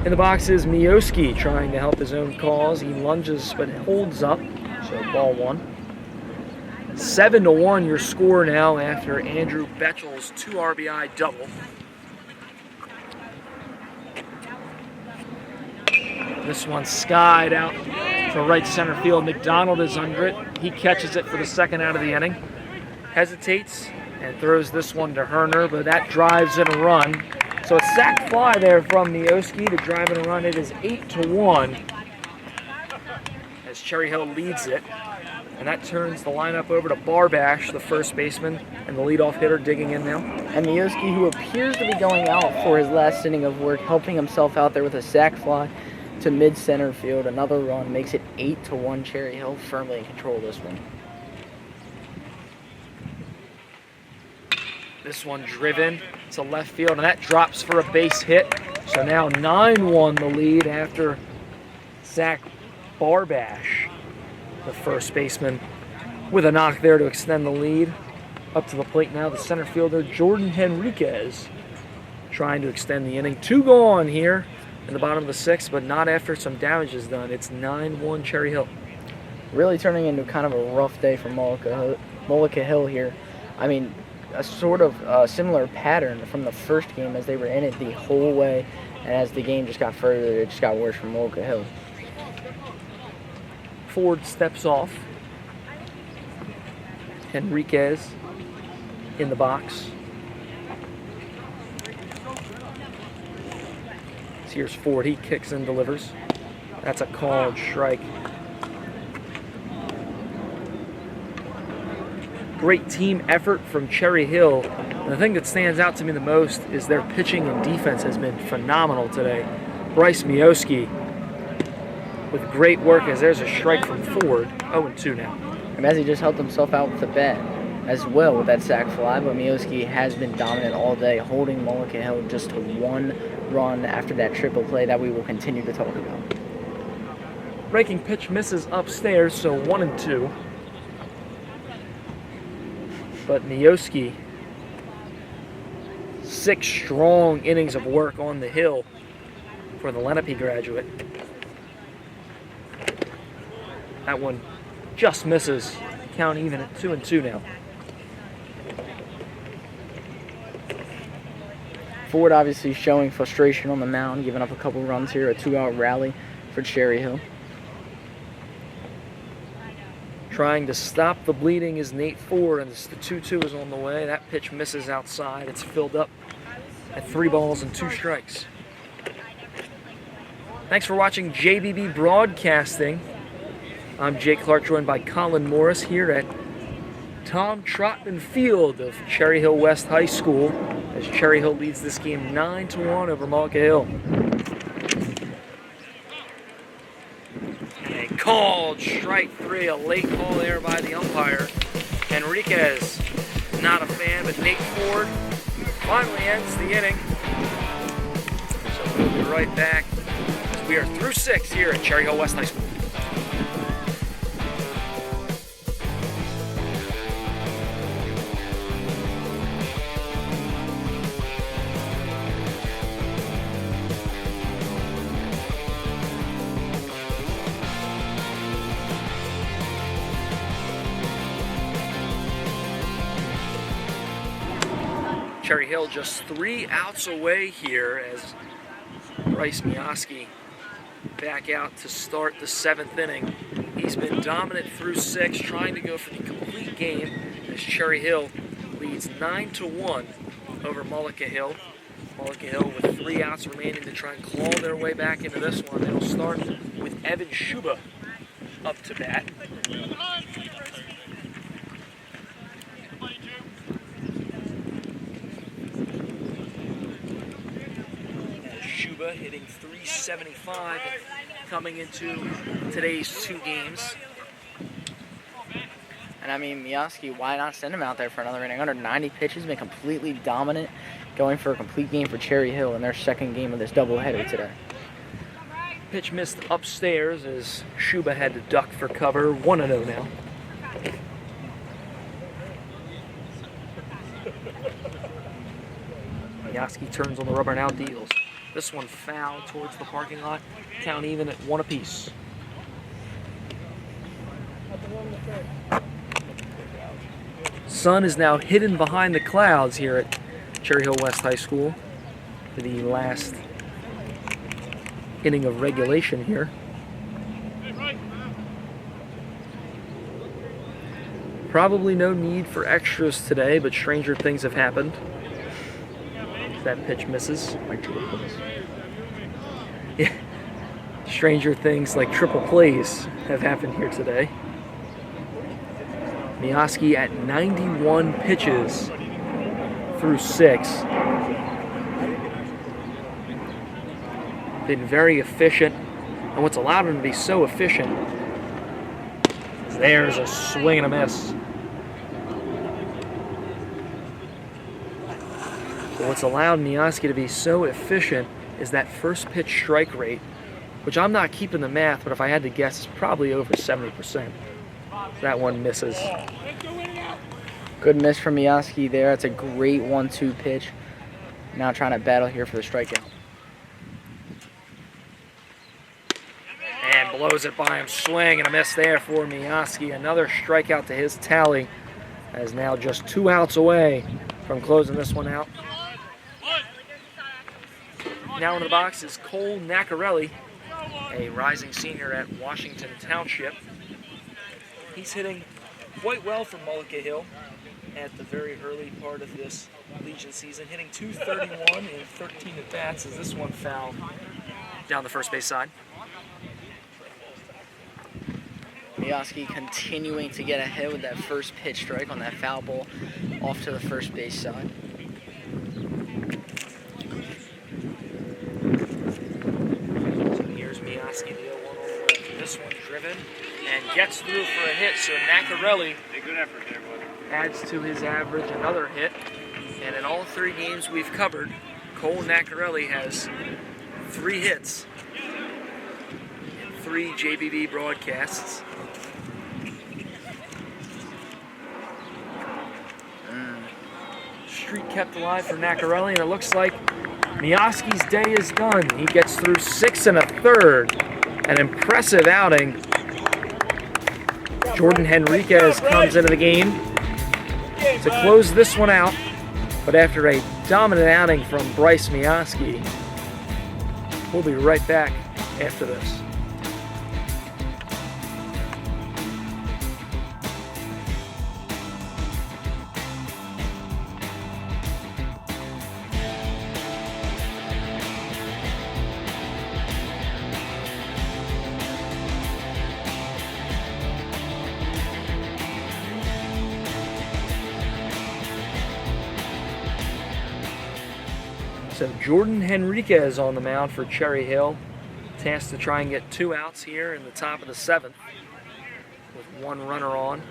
In the box is Mioski trying to help his own cause. He lunges but holds up, so ball 1. 7-1 your score now after Andrew Betchel's 2 RBI double. This one skied out to right center field. McDonald is under it. He catches it for the 2nd out of the inning. Hesitates and throws this one to Herner, but that drives in a run. So a sac fly there from Mioski to drive in a run. It is 8-1 as Cherry Hill leads it. And that turns the lineup over to Barbash, the first baseman, and the leadoff hitter digging in now. And Mioski, who appears to be going out for his last inning of work, helping himself out there with a sac fly to mid-center field. Another run makes it 8-1. Cherry Hill firmly in control of this one. This one driven to left field, and that drops for a base hit. So now 9-1 the lead after Zach Barbash, the first baseman, with a knock there to extend the lead. Up to the plate now, the center fielder, Jordan Henriquez, trying to extend the inning. 2 gone here in the bottom of the 6th, but not after some damage is done. It's 9-1 Cherry Hill. Really turning into kind of a rough day for Mullica Hill here. I mean, a sort of similar pattern from the first game, as they were in it the whole way, and as the game just got further, it just got worse for Mullica Hill. Ford steps off. Henriquez in the box. Here's Ford. He kicks and delivers. That's a called strike. Great team effort from Cherry Hill. And the thing that stands out to me the most is their pitching and defense has been phenomenal today. Bryce Mioski with great work, as there's a strike from Ford. 0-2 now. And as he just helped himself out with the bat as well with that sac fly, but Mioski has been dominant all day, holding Mullica Hill just to 1 run after that triple play that we will continue to talk about. Breaking pitch misses upstairs, so 1-2. But Mioski, 6 strong innings of work on the hill for the Lenape graduate. That one just misses. Count even at 2-2 now. Ford obviously showing frustration on the mound, giving up a couple runs here, a 2-out rally for Cherry Hill. Trying to stop the bleeding is Nate Ford, and the 2-2 is on the way. That pitch misses outside. It's filled up at 3 balls and 2 strikes. Thanks for watching JBB Broadcasting. I'm Jake Clark, joined by Colin Morris here at Tom Trotman Field of Cherry Hill West High School, as Cherry Hill leads this game 9-1 over Mullica Hill. And a called strike 3, a late call there by the umpire. Henriquez, not a fan, but Nate Ford finally ends the inning. So we'll be right back as we are through 6 here at Cherry Hill West High School. Cherry Hill just 3 outs away here, as Bryce Mioski back out to start the 7th inning. He's been dominant through 6, trying to go for the complete game, as Cherry Hill leads 9-1 over Mullica Hill. Mullica Hill with 3 outs remaining to try and claw their way back into this one. They'll start with Evan Shuba up to bat. Shuba hitting .375 coming into today's 2 games. And I mean, Mioski, why not send him out there for another inning? Under 90 pitches, been completely dominant, going for a complete game for Cherry Hill in their 2nd game of this doubleheader today. Pitch missed upstairs as Shuba had to duck for cover. 1-0 now. Mioski turns on the rubber, now deals. This one foul towards the parking lot. Count even at 1 apiece. Sun is now hidden behind the clouds here at Cherry Hill West High School for the last inning of regulation here. Probably no need for extras today, but stranger things have happened. That pitch misses. Yeah. Stranger things like triple plays have happened here today. Mioski at 91 pitches through 6. Been very efficient, and what's allowed him to be so efficient is there's a swing and a miss. What's allowed Mioski to be so efficient is that first pitch strike rate, which I'm not keeping the math, but if I had to guess, it's probably over 70%. That one misses. Good miss from Mioski there. That's a great 1-2 pitch. Now trying to battle here for the strikeout. And blows it by him. Swing and a miss there for Mioski. Another strikeout to his tally. As now just 2 outs away from closing this one out. Now in the box is Cole Nacarelli, a rising senior at Washington Township. He's hitting quite well for Mullica Hill at the very early part of this Legion season, hitting .231 in 13 at-bats as this one fouled down the first base side. Mioski continuing to get ahead with that first pitch strike on that foul ball off to the first base side. So here's Mioski, the 0-1 on the left. This one driven and gets through for a hit, so Nacarelli Good effort there, buddy. adds to his average another hit. And in all 3 games we've covered, Cole Nacarelli has 3 hits in 3 JBB broadcasts. Streak kept alive for Nacarelli, and it looks like Mioski's day is done. He gets through 6 1/3. An impressive outing. Jordan Henriquez comes into the game to close this one out, but after a dominant outing from Bryce Mioski, we'll be right back after this. So Jordan Henriquez on the mound for Cherry Hill, tasked to try and get 2 outs here in the top of the 7th with 1 runner on.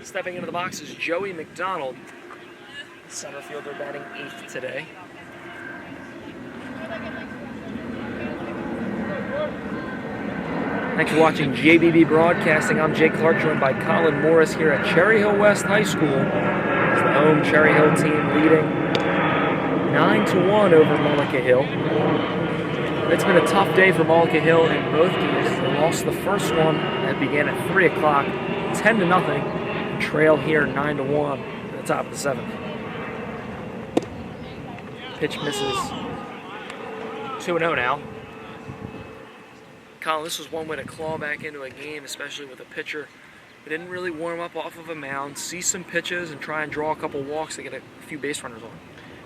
Stepping into the box is Joey McDonald, center fielder, batting 8th today. Thanks for watching JBB Broadcasting. I'm Jake Clark, joined by Colin Morris here at Cherry Hill West High School. It's the home Cherry Hill team leading 9-1 over Mullica Hill. It's been a tough day for Mullica Hill in both games. They lost the first one that began at 3 o'clock, 10-0. Trail here 9-1 at the top of the 7th. Pitch misses. 2-0 now. Colin, this was one way to claw back into a game, especially with a pitcher who didn't really warm up off of a mound, see some pitches, and try and draw a couple walks to get a few base runners on.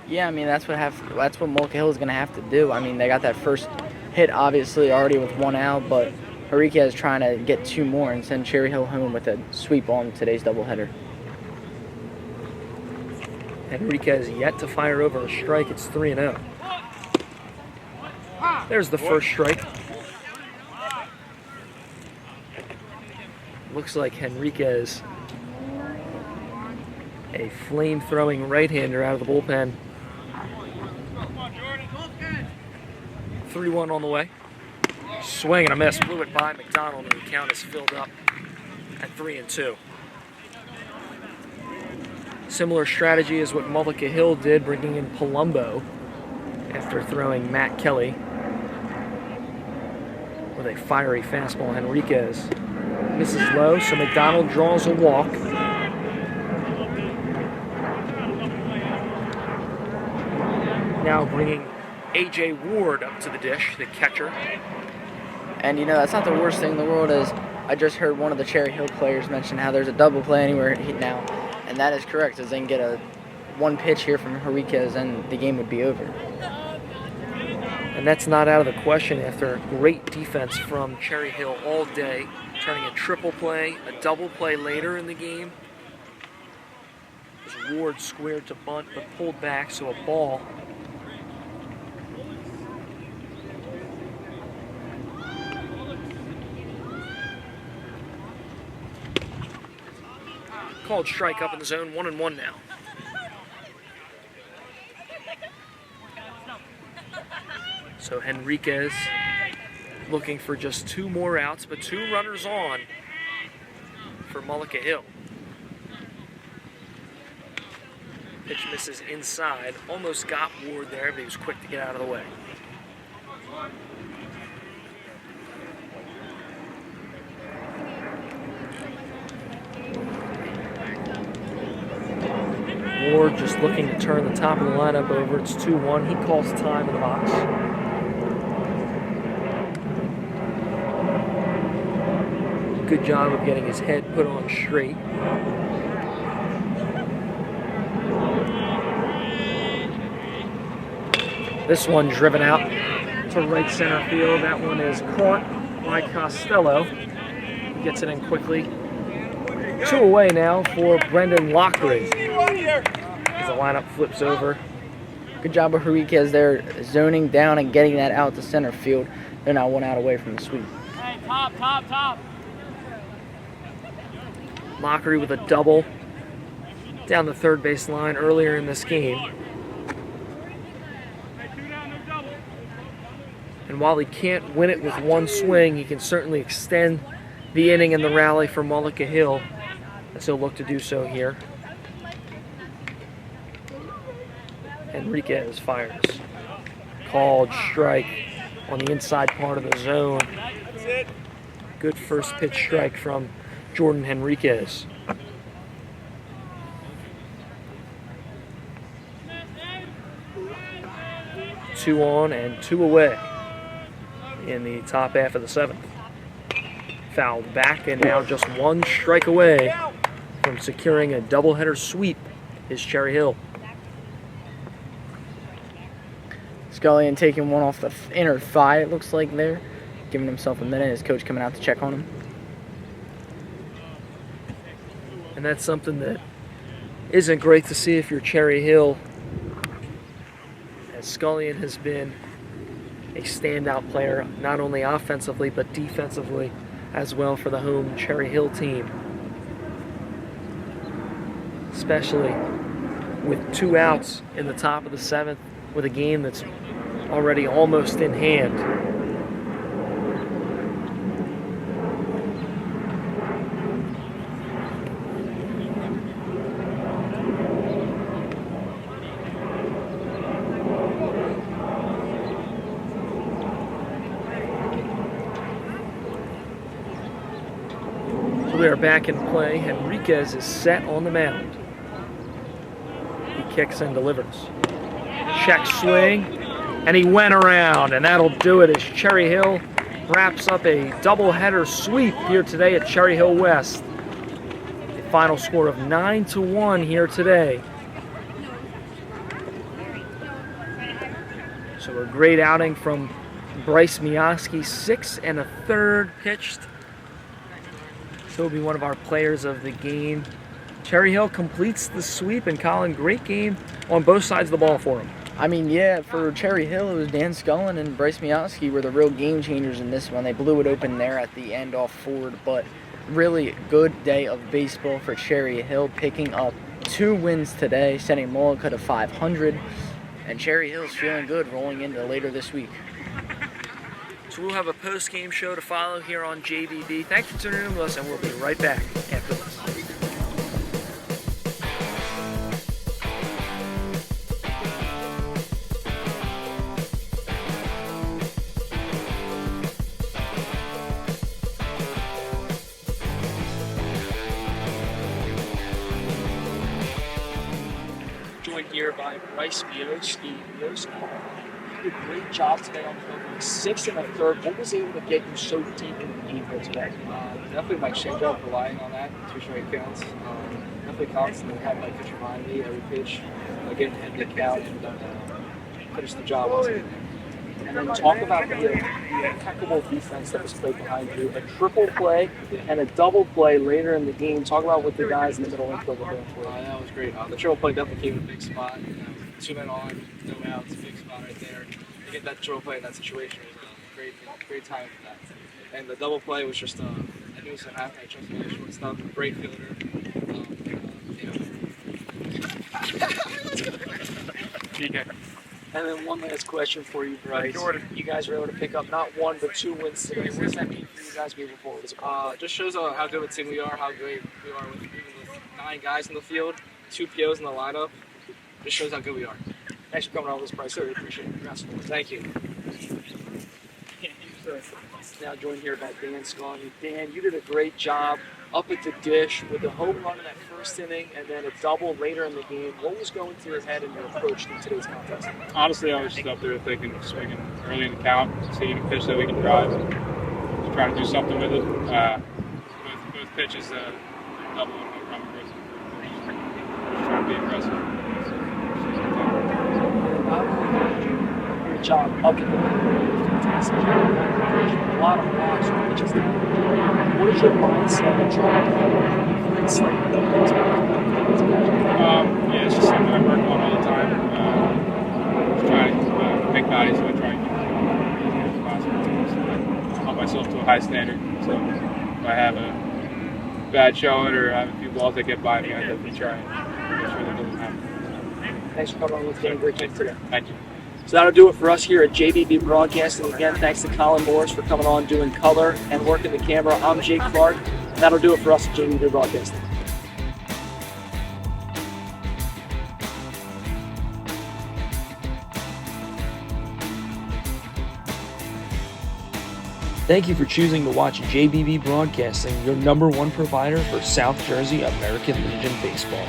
Yeah, I mean, that's what Mullica Hill is going to have to do. I mean, they got that first hit, obviously, already with 1 out, but Henriquez is trying to get 2 more and send Cherry Hill home with a sweep on today's doubleheader. Henriquez yet to fire over a strike. It's 3-0. There's the first strike. Looks like Henriquez, a flame-throwing right-hander out of the bullpen. 3-1 on the way. Swing and a miss. Blew it by McDonald, and the count is filled up at 3-2. Similar strategy is what Mullica Hill did, bringing in Palumbo after throwing Matt Kelly with a fiery fastball. Henriquez misses low, so McDonald draws a walk. Now bringing A.J. Ward up to the dish, the catcher. And, you know, that's not the worst thing in the world. Is I just heard one of the Cherry Hill players mention how there's a double play anywhere now. And that is correct, as they can get a 1 pitch here from Henriquez and the game would be over. And that's not out of the question after great defense from Cherry Hill all day, turning a triple play, a double play later in the game. As Ward squared to bunt but pulled back, so a ball. Called strike up in the zone, 1-1 now. So Henriquez looking for just 2 more outs, but 2 runners on for Mullica Hill. Pitch misses inside. Almost got Ward there, but he was quick to get out of the way. Ward just looking to turn the top of the lineup over. It's 2-1. He calls time in the box. Good job of getting his head put on straight. This one driven out to right center field. That one is caught by Costello. He gets it in quickly. 2 away now for Brendan Lockery. As the lineup flips over. Good job of Henriquez there, zoning down and getting that out to center field. They're now 1 out away from the sweep. Hey, top. Lockery with a double down the third base line earlier in this game. And while he can't win it with one swing, he can certainly extend the inning and the rally for Mullica Hill, as he'll look to do so here. Henriquez fires. Called strike on the inside part of the zone. Good first pitch strike from Jordan Henriquez. Two on and 2 away in the top half of the 7th. Fouled back, and now just 1 strike away from securing a doubleheader sweep is Cherry Hill. Scullion taking one off the inner thigh, it looks like there. Giving himself a minute, his coach coming out to check on him. And that's something that isn't great to see if you're Cherry Hill, as Scullion has been a standout player, not only offensively but defensively as well for the home Cherry Hill team. Especially with 2 outs in the top of the 7th with a game that's already almost in hand. We are back in play. Henriquez is set on the mound. He kicks and delivers. Check swing, and he went around, and that'll do it as Cherry Hill wraps up a doubleheader sweep here today at Cherry Hill West. The final score of 9-1 here today. So a great outing from Bryce Mioski, 6 1/3 pitched. He'll be one of our players of the game. Cherry Hill completes the sweep, and Colin, great game on both sides of the ball for him. I mean, yeah, for Cherry Hill, it was Dan Scullin and Bryce Mioski were the real game changers in this one. They blew it open there at the end off Ford, but really good day of baseball for Cherry Hill, picking up 2 wins today, sending Mullica to 500, and Cherry Hill's feeling good rolling into later this week. So we'll have a post-game show to follow here on JBB. Thanks for tuning in with us, and we'll be right back after this. Joined here by Bryce Mioski. Did a great job today on the field. 6 1/3. What was able to get you so deep in the game here today? Definitely my changeup, relying on that, 2 straight counts. Definitely constantly have my pitch behind me every pitch, getting hit the count and finish the job. And then talk about the impeccable defense that was played behind you. A triple play and a double play later in the game. Talk about what the guys in the middle infield were doing for you. That was great. The triple play definitely came in a big spot. 2 men on, no outs, big spot right there. To get that triple play in that situation was great time for that. And the double play was just, I knew it was going to happen. I trusted my shortstop, great fielder. And then one last question for you, Bryce. Jordan. You guys were able to pick up not 1 but 2 wins today. What does that mean for you guys moving forward as a club? Just shows how good of a team we are, how great we are with even with 9 guys in the field, 2 POs in the lineup. Just shows how good we are. Thanks for coming on this, Bryce. I really appreciate it. Congrats. Thank you. Now joined here by Dan Scully. Dan, you did a great job up at the dish with the home run in that first inning and then a double later in the game. What was going through your head in your approach to today's contest? Honestly, I was just up there thinking, swinging early in the count, seeing a pitch that we can drive, just trying to do something with it. Both pitches, double and home run for us. Just trying to be aggressive. Great job up in the fantastic job. A lot of blocks on pitches down. What is your mindset in trying to Yeah, it's just something I work on all the time. Just trying to make bodies, so I try and keep it as possible. Hold myself to a high standard. So if I have a bad showing or I have a few balls that get by me, I definitely try and make sure that doesn't happen. Thanks for coming on with Dan. Great game today. Thank you. So that'll do it for us here at JBB Broadcasting. Again, thanks to Colin Morris for coming on, doing color and working the camera. I'm Jake Clark. And that'll do it for us at JBB Broadcasting. Thank you for choosing to watch JBB Broadcasting, your #1 provider for South Jersey American Legion baseball.